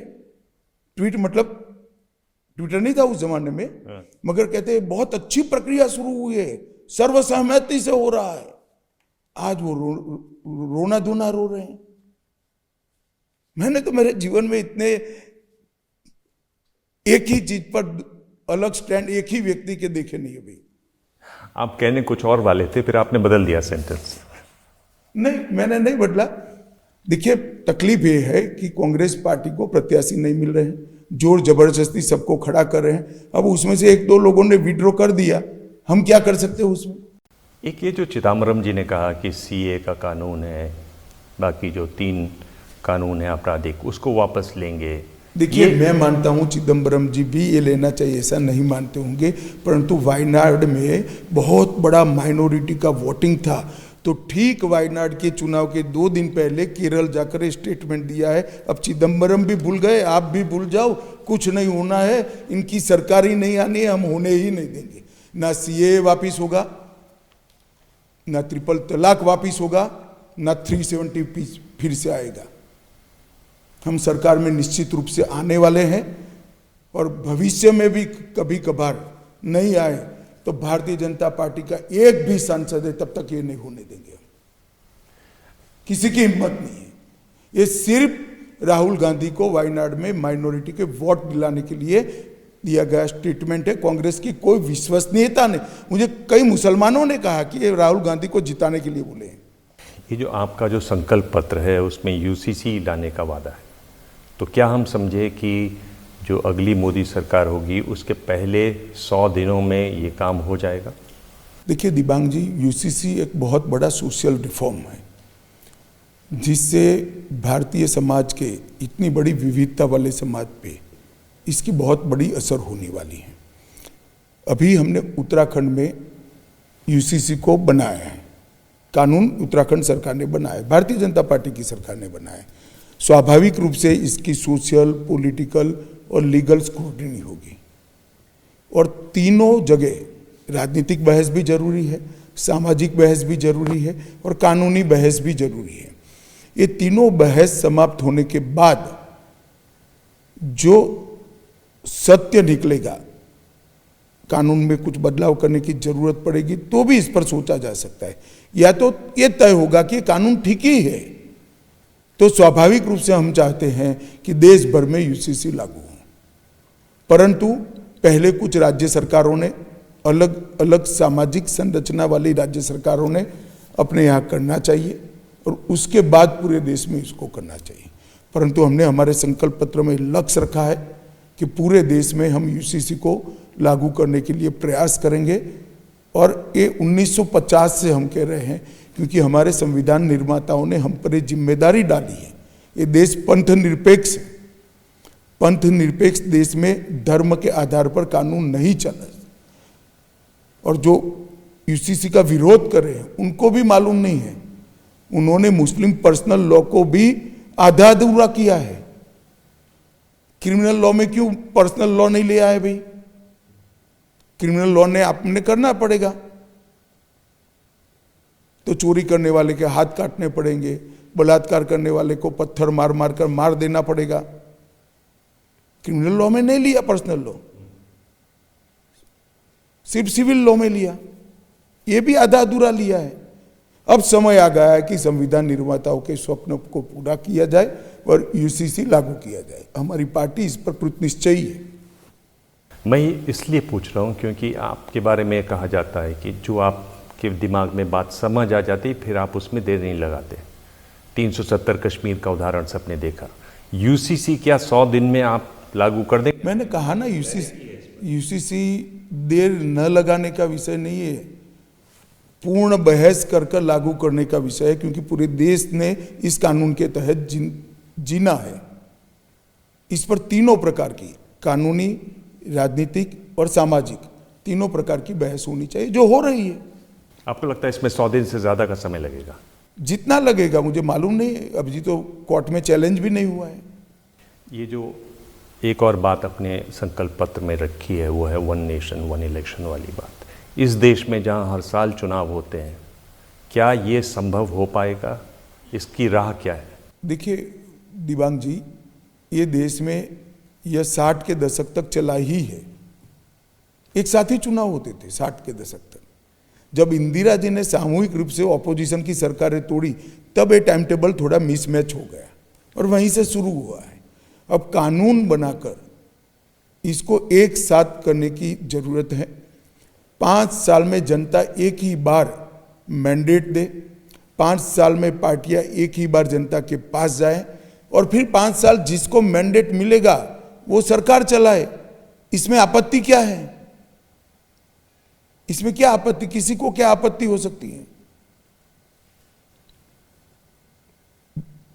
ट्वीट मतलब ट्विटर नहीं था उस जमाने में, मगर कहते हैं बहुत अच्छी प्रक्रिया शुरू हुई है, सर्वसहमति से हो रहा है। आज वो रोना धोना रो रहे हैं। मैंने तो मेरे जीवन में इतने एक ही चीज पर अलग स्टैंड एक ही व्यक्ति के देखे नहीं अभी। आप कहने कुछ और वाले थे, फिर आपने बदल दिया सेंटेंस। नहीं, मैंने नहीं बदला। देखिए तकलीफ ये है कि कांग्रेस पार्टी को प्रत्याशी नहीं मिल रहे हैं, जोर जबरदस्ती सबको खड़ा कर रहे हैं। अब उसमें से 1-2 लोगों ने विड्रॉ कर दिया, हम क्या कर सकते हैं उसमें। एक ये जो चिदम्बरम जी ने कहा कि सीए का कानून है, बाकी जो 3 कानून है आपराधिक, उसको वापस लेंगे। देखिए मैं मानता हूं चिदम्बरम जी भी ये लेना चाहिए, ऐसा नहीं मानते होंगे, परंतु वायनाड में बहुत बड़ा माइनॉरिटी का वोटिंग था। तो ठीक वायनाड के चुनाव के 2 दिन पहले केरल जाकर स्टेटमेंट दिया है। अब चिदम्बरम भी भूल गए, आप भी भूल जाओ, कुछ नहीं होना है, इनकी सरकार ही नहीं आनी है, हम होने ही नहीं देंगे। ना सीए वापिस होगा, ना ट्रिपल तलाक वापिस होगा, ना 370 फिर से आएगा। हम सरकार में निश्चित रूप से आने वाले हैं और भविष्य में भी कभी कभार नहीं आए तो भारतीय जनता पार्टी का एक भी सांसद है तब तक ये नहीं होने देंगे। किसी की हिम्मत नहीं है। ये सिर्फ राहुल गांधी को वायनाड में माइनॉरिटी के वोट दिलाने के लिए दिया गया स्टेटमेंट है। कांग्रेस की कोई विश्वसनीयता नहीं। मुझे कई मुसलमानों ने कहा कि ये राहुल गांधी को जिताने के लिए बोले हैं। ये जो आपका जो संकल्प पत्र है उसमें यूसीसी लाने का वादा है, तो क्या हम समझे कि जो अगली मोदी सरकार होगी उसके पहले 100 दिनों में ये काम हो जाएगा? देखिए दिबांग जी, यूसीसी एक बहुत बड़ा सोशल रिफॉर्म है जिससे भारतीय समाज के इतनी बड़ी विविधता वाले समाज पे इसकी बहुत बड़ी असर होने वाली है। अभी हमने उत्तराखंड में यूसीसी को बनाया है, कानून उत्तराखंड सरकार ने बनाया, भारतीय जनता पार्टी की सरकार ने बनाया। स्वाभाविक रूप से इसकी सोशल, पॉलिटिकल और लीगल स्क्रूटिनी होगी और तीनों जगह राजनीतिक बहस भी जरूरी है, सामाजिक बहस भी जरूरी है और कानूनी बहस भी जरूरी है। ये तीनों बहस समाप्त होने के बाद जो सत्य निकलेगा, कानून में कुछ बदलाव करने की जरूरत पड़ेगी तो भी इस पर सोचा जा सकता है। या तो ये तय होगा कि कानून ठीक ही है, तो स्वाभाविक रूप से हम चाहते हैं कि देश भर में यूसीसी लागू हो, परंतु पहले कुछ राज्य सरकारों ने, अलग अलग सामाजिक संरचना वाली राज्य सरकारों ने अपने यहाँ करना चाहिए और उसके बाद पूरे देश में इसको करना चाहिए। परंतु हमने हमारे संकल्प पत्र में लक्ष्य रखा है कि पूरे देश में हम यूसीसी को लागू करने के लिए प्रयास करेंगे। और ये 1950 से हम कह रहे हैं, क्योंकि हमारे संविधान निर्माताओं ने हम पर ये जिम्मेदारी डाली है। ये देश पंथ निरपेक्ष है, पंथ निरपेक्ष देश में धर्म के आधार पर कानून नहीं चला। और जो यूसीसी का विरोध कर रहे हैं उनको भी मालूम नहीं है, उन्होंने मुस्लिम पर्सनल लॉ को भी आधा अधूरा किया है। क्रिमिनल लॉ में क्यों पर्सनल लॉ नहीं ले आए भाई? क्रिमिनल लॉ ने आपने करना पड़ेगा, तो चोरी करने वाले के हाथ काटने पड़ेंगे, बलात्कार करने वाले को पत्थर मार मार कर मार देना पड़ेगा। क्रिमिनल लॉ में नहीं लिया पर्सनल लॉ, सिर्फ सिविल लॉ में लिया, ये भी आधा अधूरा लिया है। अब समय आ गया है कि संविधान निर्माताओं के स्वप्न को पूरा किया जाए और यूसीसी लागू किया जाए। हमारी पार्टी इस पर कृत निश्चयी है। मैं इसलिए पूछ रहा हूँ क्योंकि आपके बारे में कहा जाता है कि जो आपके दिमाग में बात समझ आ जाती फिर आप उसमें देर नहीं लगाते। 370 कश्मीर का उदाहरण सबने देखा। यूसीसी क्या 100 दिन में आप लागू कर दें? मैंने कहा ना, यूसीसी देर न लगाने का विषय नहीं है, पूर्ण बहस कर लागू करने का विषय है, क्योंकि पूरे देश ने इस कानून के तहत जीना है। इस पर तीनों प्रकार की कानूनी, राजनीतिक और सामाजिक तीनों प्रकार की बहस होनी चाहिए, जो हो रही है। आपको लगता है इसमें 100 दिन से ज्यादा का समय लगेगा? जितना लगेगा मुझे मालूम नहीं है, अभी तो कोर्ट में चैलेंज भी नहीं हुआ है। ये जो एक और बात अपने संकल्प पत्र में रखी है वो है 1 नेशन 1 इलेक्शन वाली बात। इस देश में जहां हर साल चुनाव होते हैं, क्या ये संभव हो पाएगा? इसकी राह क्या है? देखिए दिबांग जी, ये देश में यह 60 के दशक तक चला ही है। एक साथ ही चुनाव होते थे 60 के दशक तक। जब इंदिरा जी ने सामूहिक रूप से ऑपोजिशन की सरकारें तोड़ी, तब ये टाइम टेबल थोड़ा मिसमैच हो गया और वहीं से शुरू हुआ है। अब कानून बनाकर इसको एक साथ करने की जरूरत है। 5 साल में जनता एक ही बार मैंडेट दे, 5 साल में पार्टियां एक ही बार जनता के पास जाए और फिर 5 साल जिसको मैंडेट मिलेगा वो सरकार चलाए। इसमें आपत्ति क्या है? इसमें क्या आपत्ति, किसी को क्या आपत्ति हो सकती है?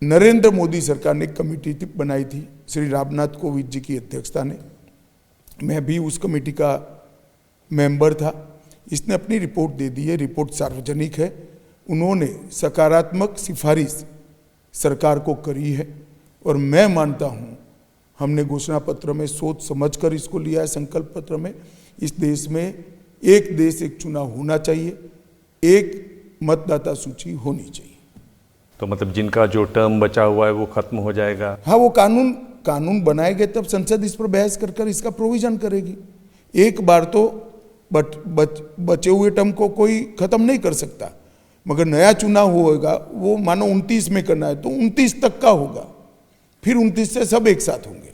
नरेंद्र मोदी सरकार ने कमेटी बनाई थी श्री रामनाथ कोविंद जी की अध्यक्षता में, मैं भी उस कमेटी का मेंबर था। इसने अपनी रिपोर्ट दे दी है, रिपोर्ट सार्वजनिक है। उन्होंने सकारात्मक सिफारिश सरकार को करी है और मैं मानता हूं हमने घोषणा पत्र में सोच समझकर इसको लिया है। संकल्प पत्र में इस देश में एक देश एक चुनाव होना चाहिए, एक मतदाता सूची होनी चाहिए। तो मतलब जिनका जो टर्म बचा हुआ है वो खत्म हो जाएगा? हाँ, वो कानून बनाए गए तब संसद इस पर बहस कर इसका प्रोविजन करेगी। एक बार तो बचे हुए टर्म को कोई खत्म नहीं कर सकता, मगर नया चुनाव होगा वो मानो 29 में करना है तो 29 तक का होगा, फिर 29 से सब एक साथ होंगे।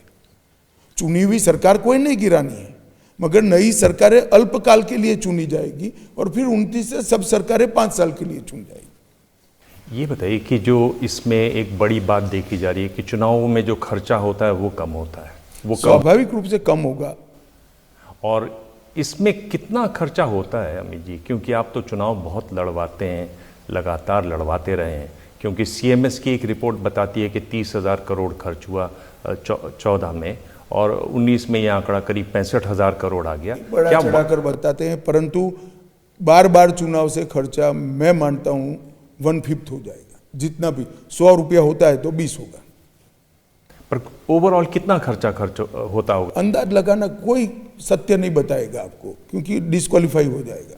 चुनी हुई सरकार कोई नहीं गिरानी है, मगर नई सरकारें अल्पकाल के लिए चुनी जाएगी और फिर 29 से सब सरकारें 5 साल के लिए चुन जाएगी। ये बताइए कि जो इसमें एक बड़ी बात देखी जा रही है कि चुनावों में जो खर्चा होता है वो कम होता है, वो स्वाभाविक रूप से कम होगा। और इसमें कितना खर्चा होता है अमित जी? क्योंकि आप तो चुनाव बहुत लड़वाते हैं, लगातार लड़वाते रहे हैं। क्योंकि CMS की एक रिपोर्ट बताती है कि 30,000 करोड़ खर्च हुआ 14 में और 19 में यह आंकड़ा करीब 65,000 करोड़ आ गया। बड़ा चढ़ाकर बताते हैं, परंतु बार बार चुनाव से खर्चा मैं मानता हूं 1/5 हो जाएगा। जितना भी 100 रुपया होता है तो 20 होगा। पर ओवरऑल कितना खर्च होता होगा? अंदाज लगाना कोई सत्य नहीं बताएगा आपको, क्योंकि डिस्क्वालीफाई हो जाएगा।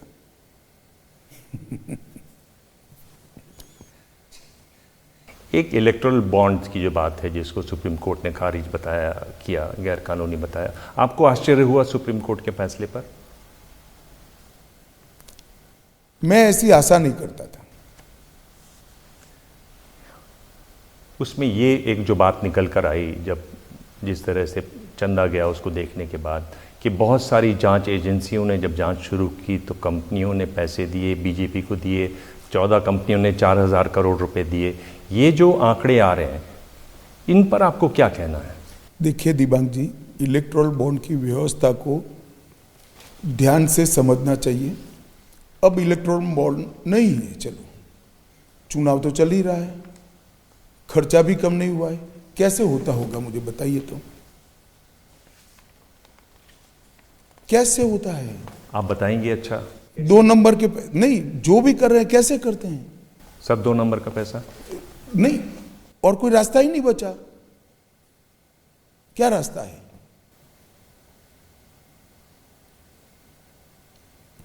एक इलेक्टोरल बॉन्ड की जो बात है जिसको सुप्रीम कोर्ट ने खारिज बताया किया, गैर कानूनी बताया, आपको आश्चर्य हुआ सुप्रीम कोर्ट के फैसले पर? मैं ऐसी आशा नहीं करता था। उसमें ये एक जो बात निकल कर आई जब जिस तरह से चंदा गया उसको देखने के बाद कि बहुत सारी जांच एजेंसियों ने जब जांच शुरू की तो कंपनियों ने पैसे दिए, बीजेपी को दिए, 14 कंपनियों ने 4,000 करोड़ रुपए दिए। ये जो आंकड़े आ रहे हैं इन पर आपको क्या कहना है? देखिए दिबांग जी, इलेक्टोरल बॉन्ड की व्यवस्था को ध्यान से समझना चाहिए। अब इलेक्टोरल बॉन्ड नहीं है, चलो चुनाव तो चल ही रहा है, खर्चा भी कम नहीं हुआ है, कैसे होता होगा मुझे बताइए तो, कैसे होता है? आप बताएंगे? अच्छा, 2 नंबर के नहीं, जो भी कर रहे हैं कैसे करते हैं? सब 2 नंबर का पैसा नहीं, और कोई रास्ता ही नहीं बचा। क्या रास्ता है?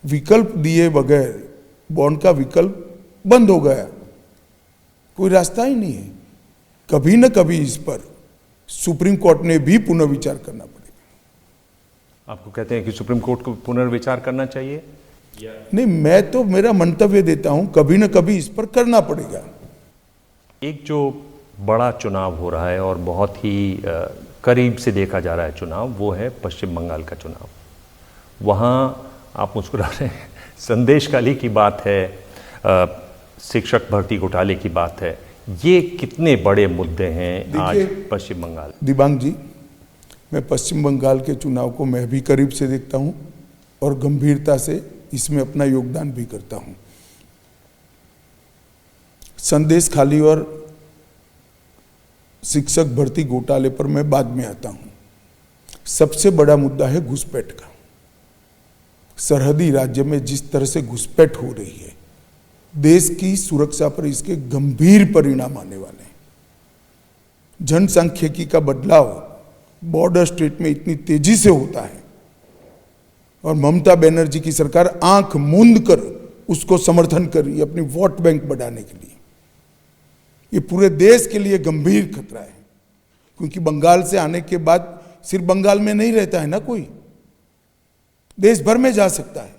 विकल्प दिए बगैर बॉन्ड का विकल्प बंद हो गया, कोई रास्ता ही नहीं है। कभी न कभी इस पर सुप्रीम कोर्ट ने भी पुनर्विचार करना पड़ेगा। आपको कहते हैं कि सुप्रीम कोर्ट को पुनर्विचार करना चाहिए? नहीं, मैं तो मेरा मंतव्य देता हूं, कभी न कभी इस पर करना पड़ेगा। एक जो बड़ा चुनाव हो रहा है और बहुत ही करीब से देखा जा रहा है चुनाव, वो है पश्चिम बंगाल का चुनाव। वहाँ आप मुस्कुरा रहे हैं, संदेशखाली की बात है, शिक्षक भर्ती घोटाले की बात है, ये कितने बड़े मुद्दे हैं आज पश्चिम बंगाल? दिबांग जी, मैं पश्चिम बंगाल के चुनाव को मैं भी करीब से देखता हूं और गंभीरता से इसमें अपना योगदान भी करता हूं। संदेश खाली और शिक्षक भर्ती घोटाले पर मैं बाद में आता हूं। सबसे बड़ा मुद्दा है घुसपैठ का। सरहदी राज्य में जिस तरह से घुसपैठ हो रही है, देश की सुरक्षा पर इसके गंभीर परिणाम आने वाले हैं। जनसांख्यिकी का बदलाव बॉर्डर स्टेट में इतनी तेजी से होता है और ममता बनर्जी की सरकार आंख मूंद कर उसको समर्थन कर रही है अपनी वोट बैंक बढ़ाने के लिए। ये पूरे देश के लिए गंभीर खतरा है, क्योंकि बंगाल से आने के बाद सिर्फ बंगाल में नहीं रहता है ना कोई, देश भर में जा सकता है।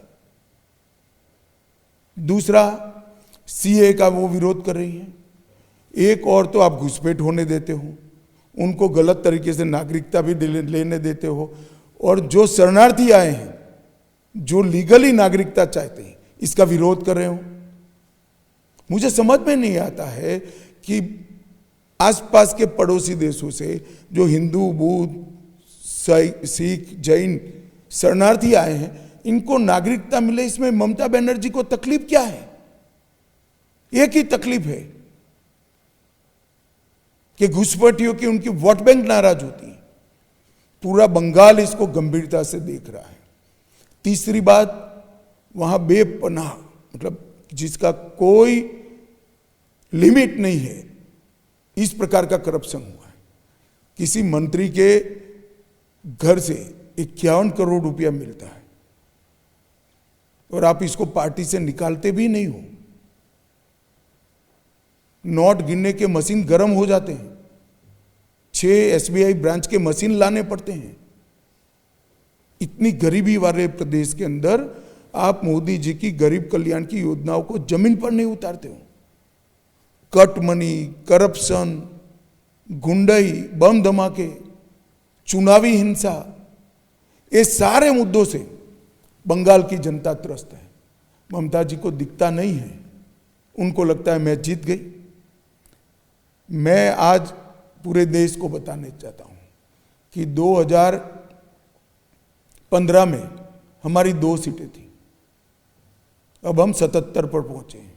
दूसरा, सीए का वो विरोध कर रही है। एक और तो आप घुसपैठ होने देते हो, उनको गलत तरीके से नागरिकता भी लेने देते हो, और जो शरणार्थी आए हैं, जो लीगली नागरिकता चाहते हैं, इसका विरोध कर रहे हो। मुझे समझ में नहीं आता है कि आसपास के पड़ोसी देशों से जो हिंदू, बुद्ध, सिख, जैन शरणार्थी आए हैं, इनको नागरिकता मिले, इसमें ममता बनर्जी को तकलीफ क्या है? एक ही तकलीफ है कि घुसपैठियों की उनकी वोट बैंक नाराज होती है। पूरा बंगाल इसको गंभीरता से देख रहा है। तीसरी बात, वहां बेपनाह, मतलब जिसका कोई लिमिट नहीं है, इस प्रकार का करप्शन हुआ है। किसी मंत्री के घर से 51 करोड़ रुपया मिलता है और आप इसको पार्टी से निकालते भी नहीं हो। नोट गिनने के मशीन गर्म हो जाते हैं, 6 एसबीआई ब्रांच के मशीन लाने पड़ते हैं। इतनी गरीबी वाले प्रदेश के अंदर आप मोदी जी की गरीब कल्याण की योजनाओं को जमीन पर नहीं उतारते हो। कट मनी, करप्शन, गुंडई, बम धमाके, चुनावी हिंसा, ये सारे मुद्दों से बंगाल की जनता त्रस्त है। ममता जी को दिखता नहीं है, उनको लगता है मैं जीत गई। मैं आज पूरे देश को बताने चाहता हूं कि 2015 में हमारी 2 सीटें थी, अब हम 77 पर पहुंचे हैं।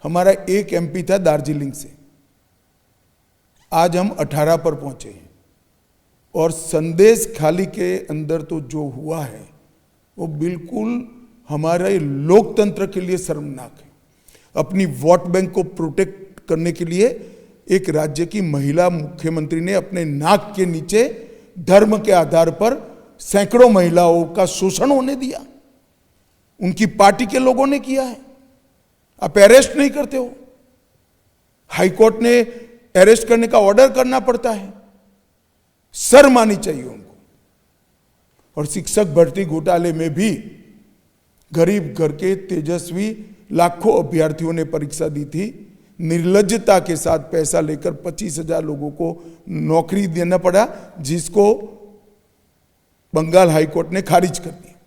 हमारा एक एमपी था दार्जिलिंग से, आज हम 18 पर पहुंचे हैं। और संदेश खाली के अंदर तो जो हुआ है वो बिल्कुल हमारे लोकतंत्र के लिए शर्मनाक है। अपनी वोट बैंक को प्रोटेक्ट करने के लिए एक राज्य की महिला मुख्यमंत्री ने अपने नाक के नीचे धर्म के आधार पर सैकड़ों महिलाओं का शोषण होने दिया। उनकी पार्टी के लोगों ने किया है। आप अरेस्ट नहीं करते हो, हाईकोर्ट ने अरेस्ट करने का ऑर्डर करना पड़ता है। शर्म आनी चाहिए उनको। और शिक्षक भर्ती घोटाले में भी गरीब घर के तेजस्वी लाखों अभ्यर्थियों ने परीक्षा दी थी, निर्लज्जता के साथ पैसा लेकर 25,000 लोगों को नौकरी देना पड़ा, जिसको बंगाल हाईकोर्ट ने खारिज कर दिया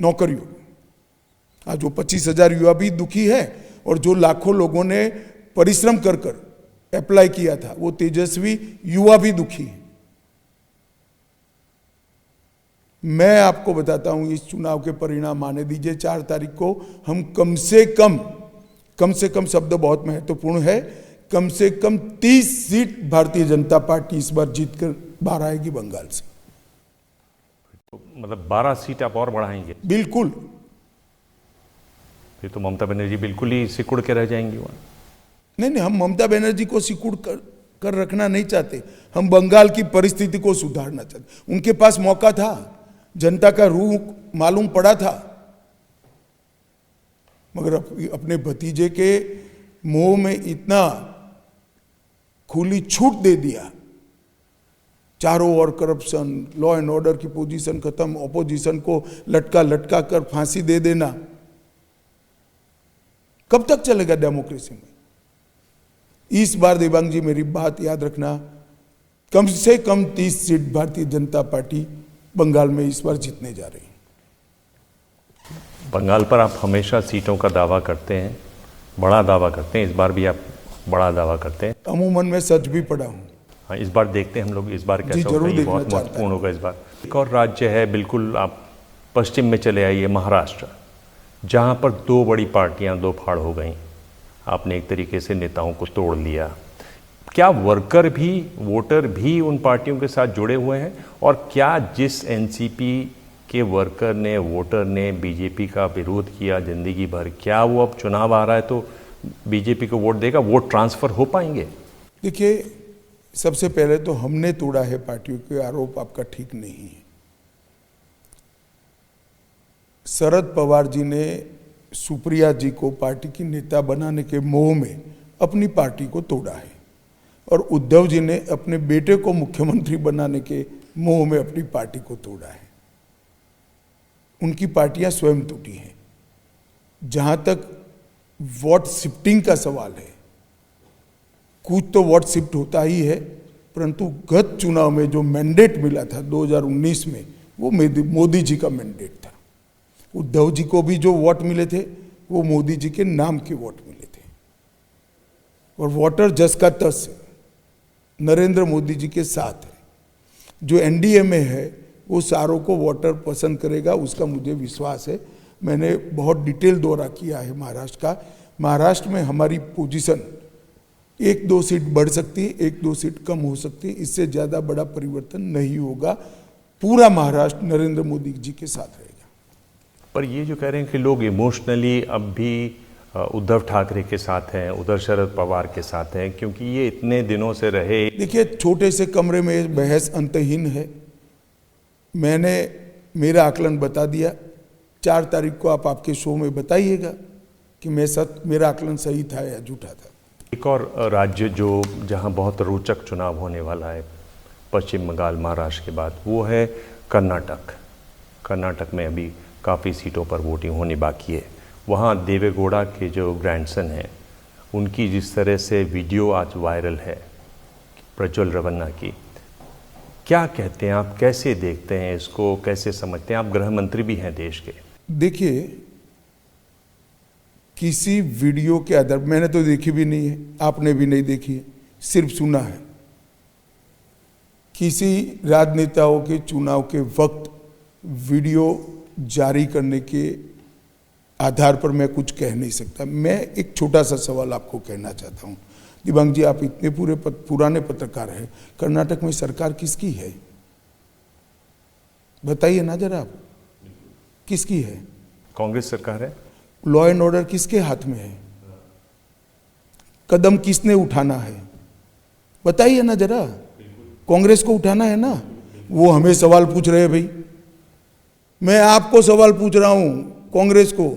नौकरियों। आज वो 25,000 युवा भी दुखी है, और जो लाखों लोगों ने परिश्रम कर कर अप्लाई किया था वो तेजस्वी युवा भी दुखी है। मैं आपको बताता हूं, इस चुनाव के परिणाम आने दीजिए 4 तारीख को। हम कम से कम शब्द बहुत महत्वपूर्ण है, कम से कम 30 सीट भारतीय जनता पार्टी इस बार जीत कर बाहर आएगी बंगाल से। तो मतलब 12 सीट आप और बढ़ाएंगे? बिल्कुल। फिर तो ममता बनर्जी बिल्कुल ही सिकुड़ के रह जाएंगी वहां। नहीं, हम ममता बनर्जी को सिकुड़ कर रखना नहीं चाहते, हम बंगाल की परिस्थिति को सुधारना चाहते। उनके पास मौका था, जनता का रूख मालूम पड़ा था, मगर अपने भतीजे के मोह में इतना खुली छूट दे दिया। चारों ओर करप्शन, लॉ एंड ऑर्डर की पोजीशन खत्म, ऑपोजिशन को लटका कर फांसी दे देना। कब तक चलेगा डेमोक्रेसी में? इस बार देवांग जी मेरी बात याद रखना, कम से कम 30 सीट भारतीय जनता पार्टी बंगाल में इस बार जीतने जा रही है। बंगाल पर आप हमेशा सीटों का दावा करते हैं, बड़ा दावा करते हैं, इस बार भी आप बड़ा दावा करते हैं। अमूमन मैं सच भी पढ़ा हूँ। हाँ, इस बार देखते हैं हम लोग, इस बार कैसा होगा, जरूर ये देखना बहुत चाहता महत्वपूर्ण होगा इस बार। एक और राज्य है, बिल्कुल आप पश्चिम में चले आइए, महाराष्ट्र, जहाँ पर 2 बड़ी पार्टियाँ 2 फाड़ हो गई। आपने एक तरीके से नेताओं को तोड़ लिया। क्या वर्कर भी, वोटर भी उन पार्टियों के साथ जुड़े हुए हैं? और क्या जिस एनसीपी के वर्कर ने, वोटर ने बीजेपी का विरोध किया जिंदगी भर, क्या वो अब चुनाव आ रहा है तो बीजेपी को वोट देगा, वोट ट्रांसफर हो पाएंगे? देखिए, सबसे पहले तो हमने तोड़ा है पार्टियों के, आरोप आपका ठीक नहीं है। शरद पवार जी ने सुप्रिया जी को पार्टी की नेता बनाने के मोह में अपनी पार्टी को तोड़ा है, और उद्धव जी ने अपने बेटे को मुख्यमंत्री बनाने के मोह में अपनी पार्टी को तोड़ा है। उनकी पार्टियां स्वयं टूटी हैं। जहां तक वोट शिफ्टिंग का सवाल है, कुछ तो वोट शिफ्ट होता ही है, परंतु गत चुनाव में जो मैंडेट मिला था 2019 में, वो मोदी जी का मैंडेट था। उद्धव जी को भी जो वोट मिले थे वो मोदी जी के नाम के वोट मिले थे, और वोटर जस का तस नरेंद्र मोदी जी के साथ है। जो एनडीए में है वो सारों को वोटर पसंद करेगा, उसका मुझे विश्वास है। मैंने बहुत डिटेल दौरा किया है महाराष्ट्र का। महाराष्ट्र में हमारी पोजीशन 1-2 सीट बढ़ सकती है, 1-2 सीट कम हो सकती है, इससे ज़्यादा बड़ा परिवर्तन नहीं होगा। पूरा महाराष्ट्र नरेंद्र मोदी जी के साथ रहेगा। पर ये जो कह रहे हैं कि लोग इमोशनली अब भी उद्धव ठाकरे के साथ हैं, उधर शरद पवार के साथ हैं, क्योंकि ये इतने दिनों से रहे। देखिए, छोटे से कमरे में बहस अंतहीन है। मैंने मेरा आकलन बता दिया। 4 तारीख को आप आपके शो में बताइएगा कि मेरा आकलन सही था या झूठा था। एक और राज्य जो जहां बहुत रोचक चुनाव होने वाला है पश्चिम बंगाल महाराष्ट्र के बाद, वो है कर्नाटक। कर्नाटक में अभी काफ़ी सीटों पर वोटिंग होनी बाकी है। वहाँ देवेगौड़ा के जो ग्रैंडसन हैं, उनकी जिस तरह से वीडियो आज वायरल है प्रज्वल रेवन्ना की, क्या कहते हैं आप, कैसे देखते हैं इसको, कैसे समझते हैं? आप गृह मंत्री भी हैं देश के। देखिए, किसी वीडियो के आधार, मैंने तो देखी भी नहीं है, आपने भी नहीं देखी है, सिर्फ सुना है। किसी राजनेताओं के चुनाव के वक्त वीडियो जारी करने के आधार पर मैं कुछ कह नहीं सकता। मैं एक छोटा सा सवाल आपको कहना चाहता हूँ। दिव्यांग जी, आप इतने पुराने पत्रकार हैं, कर्नाटक में सरकार किसकी है? बताइए ना जरा आप, किसकी है? कांग्रेस सरकार है। लॉ एंड ऑर्डर किसके हाथ में है? कदम किसने उठाना है? बताइए ना जरा। कांग्रेस को उठाना है ना। वो हमें सवाल पूछ रहे हैं। भाई, मैं आपको सवाल पूछ रहा हूं, कांग्रेस को।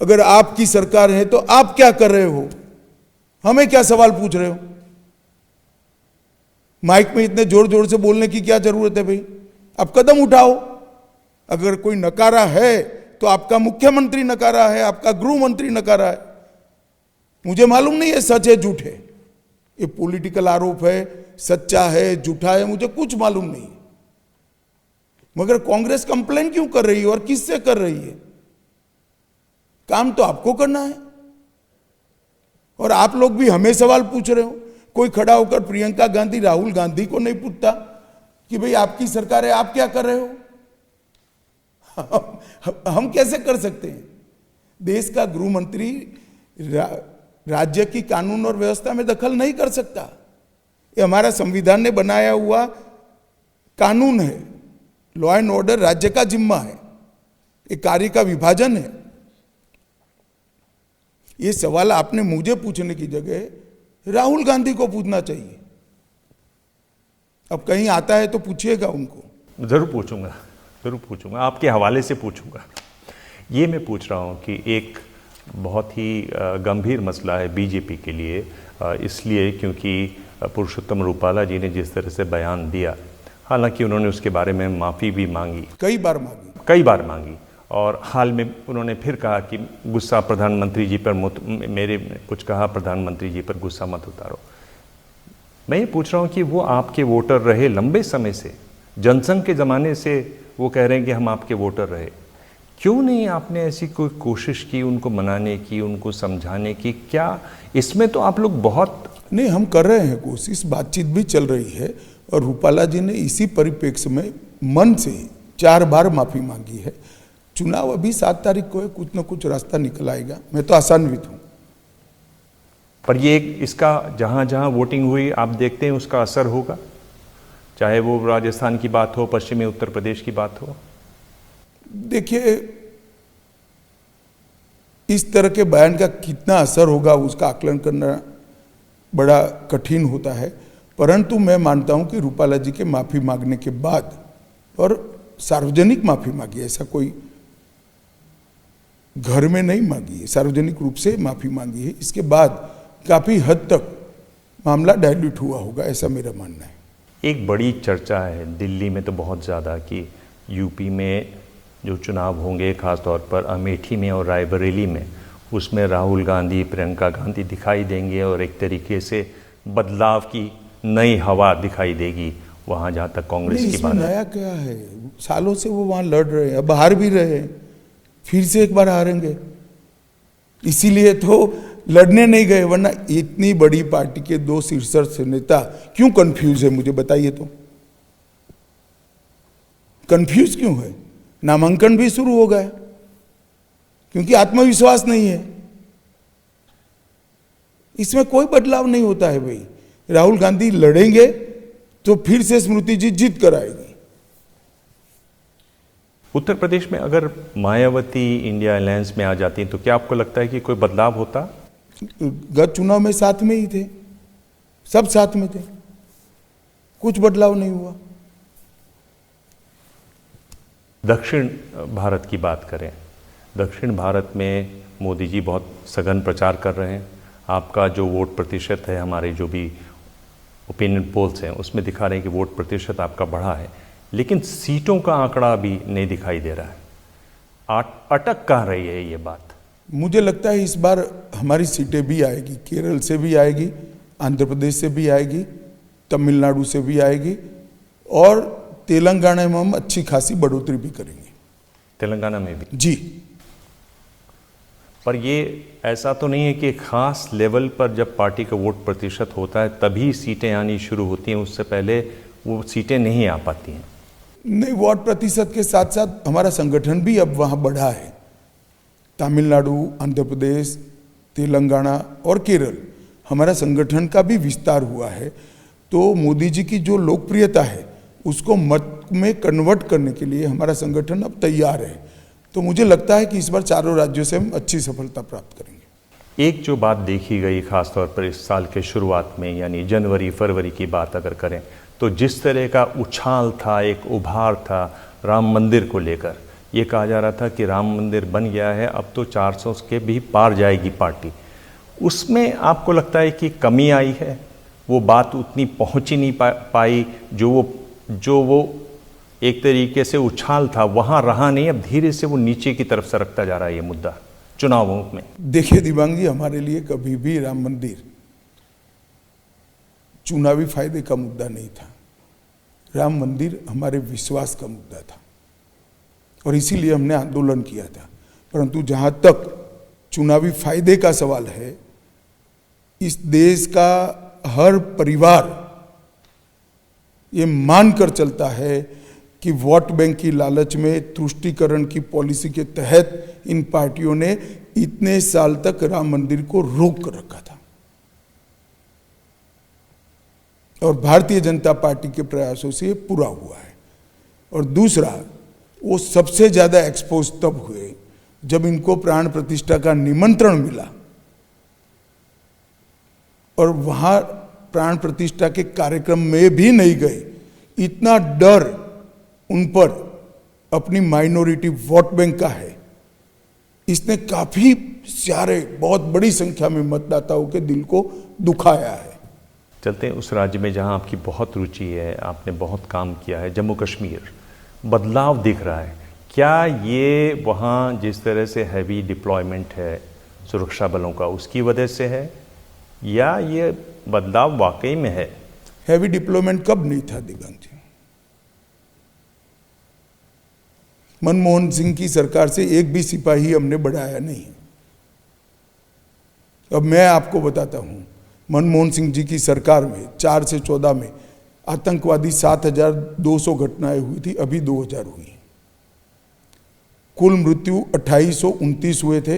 अगर आपकी सरकार है तो आप क्या कर रहे हो? हमें क्या सवाल पूछ रहे हो? माइक में इतने जोर जोर से बोलने की क्या जरूरत है भाई? आप कदम उठाओ। अगर कोई नकारा है तो आपका मुख्यमंत्री नकारा है, आपका गृह मंत्री नकारा है। मुझे मालूम नहीं है सच है झूठ है, ये पॉलिटिकल आरोप है, सच्चा है झूठा है, मुझे कुछ मालूम नहीं। मगर कांग्रेस कंप्लेन क्यों कर रही है और किससे कर रही है? काम तो आपको करना है और आप लोग भी हमें सवाल पूछ रहे हो। कोई खड़ा होकर प्रियंका गांधी, राहुल गांधी को नहीं पूछता कि भाई आपकी सरकार है, आप क्या कर रहे हो? हम कैसे कर सकते हैं? देश का गृह मंत्री राज्य की कानून और व्यवस्था में दखल नहीं कर सकता। ये हमारा संविधान ने बनाया हुआ कानून है। लॉ एंड ऑर्डर राज्य का जिम्मा है, एक कार्य का विभाजन है। ये सवाल आपने मुझे पूछने की जगह राहुल गांधी को पूछना चाहिए। अब कहीं आता है तो पूछिएगा उनको। जरूर पूछूंगा, जरूर पूछूंगा, आपके हवाले से पूछूंगा। ये मैं पूछ रहा हूँ कि एक बहुत ही गंभीर मसला है बीजेपी के लिए, इसलिए क्योंकि पुरुषोत्तम रूपाला जी ने जिस तरह से बयान दिया, हालांकि उन्होंने उसके बारे में माफ़ी भी मांगी, कई बार मांगी, और हाल में उन्होंने फिर कहा कि गुस्सा प्रधानमंत्री जी पर मेरे कुछ कहा, प्रधानमंत्री जी पर गुस्सा मत उतारो। मैं ये पूछ रहा हूँ कि वो आपके वोटर रहे लंबे समय से, जनसंघ के ज़माने से वो कह रहे हैं कि हम आपके वोटर रहे। क्यों नहीं आपने ऐसी कोई कोशिश की उनको मनाने की, उनको समझाने की? क्या इसमें तो आप लोग बहुत नहीं, हम कर रहे हैं कोशिश, बातचीत भी चल रही है। और रूपाला जी ने इसी परिप्रेक्ष्य में मन से 4 बार माफी मांगी है। चुनाव अभी 7 तारीख को है, कुछ ना कुछ रास्ता निकल आएगा। मैं तो आशान्वित हूँ। पर ये इसका जहाँ जहाँ वोटिंग हुई आप देखते हैं उसका असर होगा, चाहे वो राजस्थान की बात हो, पश्चिमी उत्तर प्रदेश की बात हो। देखिए, इस तरह के बयान का कितना असर होगा उसका आकलन करना बड़ा कठिन होता है। परंतु मैं मानता हूं कि रूपाला जी के माफी मांगने के बाद, और सार्वजनिक माफी मांगी, ऐसा कोई घर में नहीं मांगी है, सार्वजनिक रूप से माफी मांगी है। इसके बाद काफी हद तक मामला डाइल्यूट हुआ होगा, ऐसा मेरा मानना है। एक बड़ी चर्चा है दिल्ली में तो बहुत ज़्यादा कि यूपी में जो चुनाव होंगे, ख़ासतौर पर अमेठी में और रायबरेली में, उसमें राहुल गांधी, प्रियंका गांधी दिखाई देंगे और एक तरीके से बदलाव की नई हवा दिखाई देगी वहाँ, जहाँ तक कांग्रेस की बात है। नया क्या है? सालों से वो वहाँ लड़ रहे हैं, अब हार भी रहे हैं, फिर से एक बार हारेंगे। इसीलिए तो लड़ने नहीं गए, वरना इतनी बड़ी पार्टी के 2 शीर्ष नेता क्यों कंफ्यूज है? मुझे बताइए तो, कंफ्यूज क्यों है? नामांकन भी शुरू हो गया क्योंकि आत्मविश्वास नहीं है। इसमें कोई बदलाव नहीं होता है भाई। राहुल गांधी लड़ेंगे तो फिर से स्मृति जी जीत कर आएगी। उत्तर प्रदेश में अगर मायावती इंडिया अलायंस में आ जाती हैं तो क्या आपको लगता है कि कोई बदलाव होता? गत चुनाव में साथ में ही थे, सब साथ में थे, कुछ बदलाव नहीं हुआ। दक्षिण भारत की बात करें, दक्षिण भारत में मोदी जी बहुत सघन प्रचार कर रहे हैं। आपका जो वोट प्रतिशत है, हमारे जो भी ओपिनियन पोल्स हैं उसमें दिखा रहे हैं कि वोट प्रतिशत आपका बढ़ा है, लेकिन सीटों का आंकड़ा अभी नहीं दिखाई दे रहा है। अटक कहाँ रही है ये बात? मुझे लगता है इस बार हमारी सीटें भी आएगी, केरल से भी आएगी, आंध्र प्रदेश से भी आएगी, तमिलनाडु से भी आएगी, और तेलंगाना में हम अच्छी खासी बढ़ोतरी भी करेंगे। तेलंगाना में भी? जी। पर ये ऐसा तो नहीं है कि खास लेवल पर जब पार्टी का वोट प्रतिशत होता है तभी सीटें आनी शुरू होती हैं, उससे पहले वो सीटें नहीं आ पाती हैं? नहीं, वोट प्रतिशत के साथ साथ हमारा संगठन भी अब वहाँ बढ़ा है। तमिलनाडु, आंध्र प्रदेश, तेलंगाना और केरल, हमारा संगठन का भी विस्तार हुआ है। तो मोदी जी की जो लोकप्रियता है उसको मत में कन्वर्ट करने के लिए हमारा संगठन अब तैयार है। तो मुझे लगता है कि इस बार चारों राज्यों से हम अच्छी सफलता प्राप्त करेंगे। एक जो बात देखी गई खासतौर पर इस साल के शुरुआत में, यानी जनवरी फरवरी की बात अगर करें, तो जिस तरह का उछाल था, एक उभार था राम मंदिर को लेकर, ये कहा जा रहा था कि राम मंदिर बन गया है, अब तो 400 के भी पार जाएगी पार्टी। उसमें आपको लगता है कि कमी आई है, वो बात उतनी पहुंच ही नहीं पाई, जो वो एक तरीके से उछाल था वहां रहा नहीं, अब धीरे से वो नीचे की तरफ सरकता जा रहा है ये मुद्दा चुनावों में? देखिए दिव्यांग जी, हमारे लिए कभी भी राम मंदिर चुनावी फायदे का मुद्दा नहीं था। राम मंदिर हमारे विश्वास का मुद्दा था और इसीलिए हमने आंदोलन किया था। परंतु जहां तक चुनावी फायदे का सवाल है, इस देश का हर परिवार ये मानकर चलता है कि वोट बैंक की लालच में तुष्टीकरण की पॉलिसी के तहत इन पार्टियों ने इतने साल तक राम मंदिर को रोक कर रखा था और भारतीय जनता पार्टी के प्रयासों से ये पूरा हुआ है। और दूसरा, वो सबसे ज्यादा एक्सपोज तब हुए जब इनको प्राण प्रतिष्ठा का निमंत्रण मिला और वहां प्राण प्रतिष्ठा के कार्यक्रम में भी नहीं गए। इतना डर उन पर अपनी माइनॉरिटी वोट बैंक का है, इसने काफी सारे बहुत बड़ी संख्या में मतदाताओं के दिल को दुखाया है। चलते हैं उस राज्य में जहां आपकी बहुत रुचि है, आपने बहुत काम किया है, जम्मू कश्मीर। बदलाव दिख रहा है क्या? ये वहाँ जिस तरह से हैवी डिप्लॉयमेंट है सुरक्षा बलों का, उसकी वजह से है या ये बदलाव वाकई में है? हैवी डिप्लॉयमेंट कब नहीं था दिव्यांग जी? मनमोहन सिंह की सरकार से एक भी सिपाही हमने बढ़ाया नहीं। अब मैं आपको बताता हूं, मनमोहन सिंह जी की सरकार में 4 से 14 में आतंकवादी 7,200 घटनाएं हुई थी, अभी 2,000 हुई। कुल मृत्यु 2,829 हुए थे,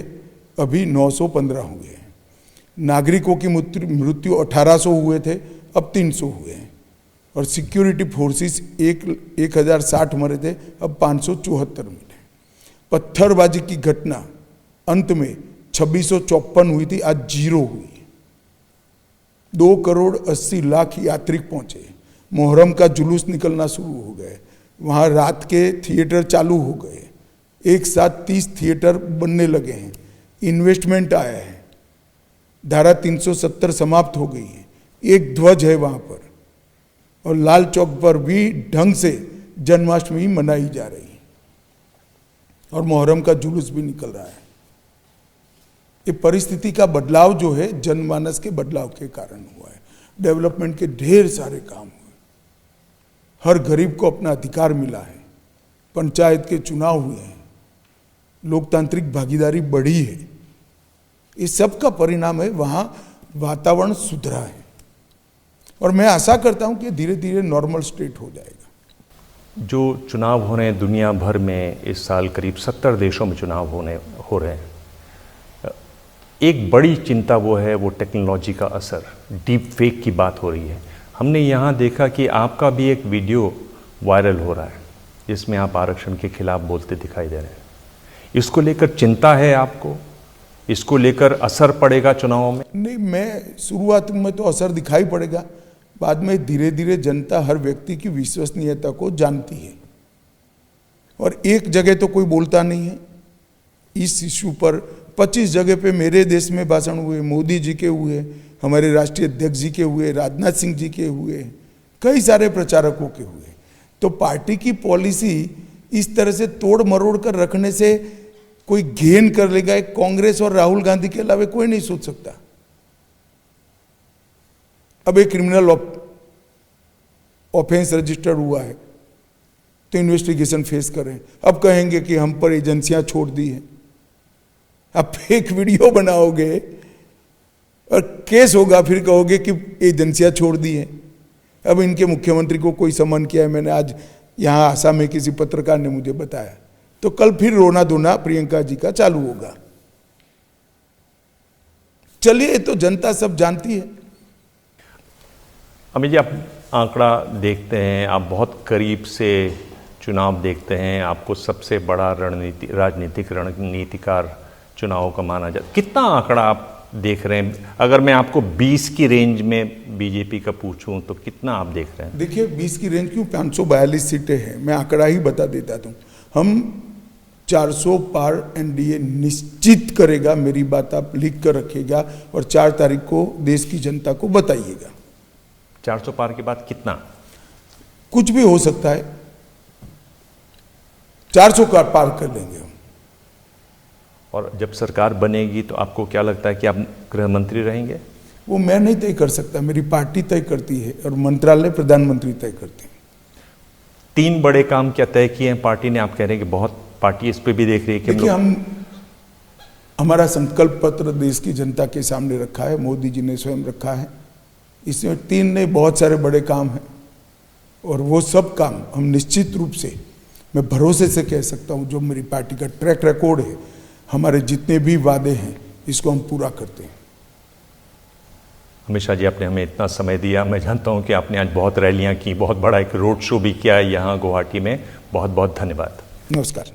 अभी 915 हुए हैं। नागरिकों की मृत्यु 1,800 हुए थे, अब 300 हुए हैं। और सिक्योरिटी फोर्सेस 1,060 मरे थे, अब 574 मिले। पत्थरबाजी की घटना अंत में 2,654 हुई थी, आज 0 हुई। 2,80,00,000 यात्रिक पहुंचे। मोहर्रम का जुलूस निकलना शुरू हो गए, वहां रात के थिएटर चालू हो गए, एक साथ 30 थिएटर बनने लगे हैं। इन्वेस्टमेंट आया है, धारा 370 समाप्त हो गई है, एक ध्वज है वहां पर, और लाल चौक पर भी ढंग से जन्माष्टमी मनाई जा रही है और मोहर्रम का जुलूस भी निकल रहा है। ये परिस्थिति का बदलाव जो है जनमानस के बदलाव के कारण हुआ है। डेवलपमेंट के ढेर सारे काम हुए, हर गरीब को अपना अधिकार मिला है, पंचायत के चुनाव हुए हैं, लोकतांत्रिक भागीदारी बढ़ी है। इस सब का परिणाम है वहां वातावरण सुधरा है और मैं आशा करता हूं कि धीरे धीरे नॉर्मल स्टेट हो जाएगा। जो चुनाव हो रहे हैं दुनिया भर में, इस साल करीब 70 देशों में चुनाव हो रहे हैं। एक बड़ी चिंता वो है वो टेक्नोलॉजी का असर, डीप फेक की बात हो रही है। हमने यहाँ देखा कि आपका भी एक वीडियो वायरल हो रहा है जिसमें आप आरक्षण के खिलाफ बोलते दिखाई दे रहे हैं। इसको लेकर चिंता है आपको? इसको लेकर असर पड़ेगा चुनावों में? नहीं, मैं शुरुआत में तो असर दिखाई पड़ेगा, बाद में धीरे धीरे जनता हर व्यक्ति की विश्वसनीयता को जानती है और एक जगह तो कोई बोलता नहीं है इस इश्यू पर। 25 जगह पे मेरे देश में भाषण हुए, मोदी जी के हुए, हमारे राष्ट्रीय अध्यक्ष जी के हुए, राजनाथ सिंह जी के हुए, कई सारे प्रचारकों के हुए। तो पार्टी की पॉलिसी इस तरह से तोड़ मरोड़ कर रखने से कोई गेन कर लेगा, एक कांग्रेस और राहुल गांधी के अलावा कोई नहीं सोच सकता। अब एक क्रिमिनल ऑफेंस रजिस्टर हुआ है तो इन्वेस्टिगेशन फेस करें। अब कहेंगे कि हम पर एजेंसियां छोड़ दी हैं। अब फेक वीडियो बनाओगे और केस होगा, फिर कहोगे कि एजेंसियां छोड़ दी हैं। अब इनके मुख्यमंत्री को कोई समन किया है, मैंने आज यहां आसाम में किसी पत्रकार ने मुझे बताया, तो कल फिर रोना धोना प्रियंका जी का चालू होगा। चलिए, तो जनता सब जानती है। अमित जी, आप आंकड़ा देखते हैं, आप बहुत करीब से चुनाव देखते हैं, आपको सबसे बड़ा राजनीतिक रणनीतिकार चुनाव का माना जाता। कितना आंकड़ा आप देख रहे हैं? अगर मैं आपको 20 की रेंज में बीजेपी का पूछूं तो कितना आप देख रहे हैं? देखिए, 20 की रेंज क्यों, 542 सीटें हैं। मैं आंकड़ा ही बता देता हूं। हम 400 पार एनडीए निश्चित करेगा। मेरी बात आप लिख कर रखिएगा और 4 तारीख को देश की जनता को बताइएगा। 400 पार के बाद कितना? कुछ भी हो सकता है, 400 का पार कर लेंगे हम। और जब सरकार बनेगी तो आपको क्या लगता है कि आप गृह मंत्री रहेंगे? वो मैं नहीं तय कर सकता, मेरी पार्टी तय करती है और मंत्रालय प्रधानमंत्री तय करते हैं। 3 बड़े काम क्या तय किए हैं पार्टी ने? आप कह रहे हैं कि बहुत पार्टी इस पे भी देख रही है कि देखिए, हमारा संकल्प पत्र देश की जनता के सामने रखा है, मोदी जी ने स्वयं रखा है। इसमें 3 नहीं, बहुत सारे बड़े काम हैं और वो सब काम हम निश्चित रूप से, मैं भरोसे से कह सकता हूँ, जो मेरी पार्टी का ट्रैक रिकॉर्ड है, हमारे जितने भी वादे हैं इसको हम पूरा करते हैं। अमित शाह जी, आपने हमें इतना समय दिया। मैं जानता हूँ कि आपने आज बहुत रैलियाँ की, बहुत बड़ा एक रोड शो भी किया यहाँ गुवाहाटी में। बहुत बहुत धन्यवाद। नमस्कार।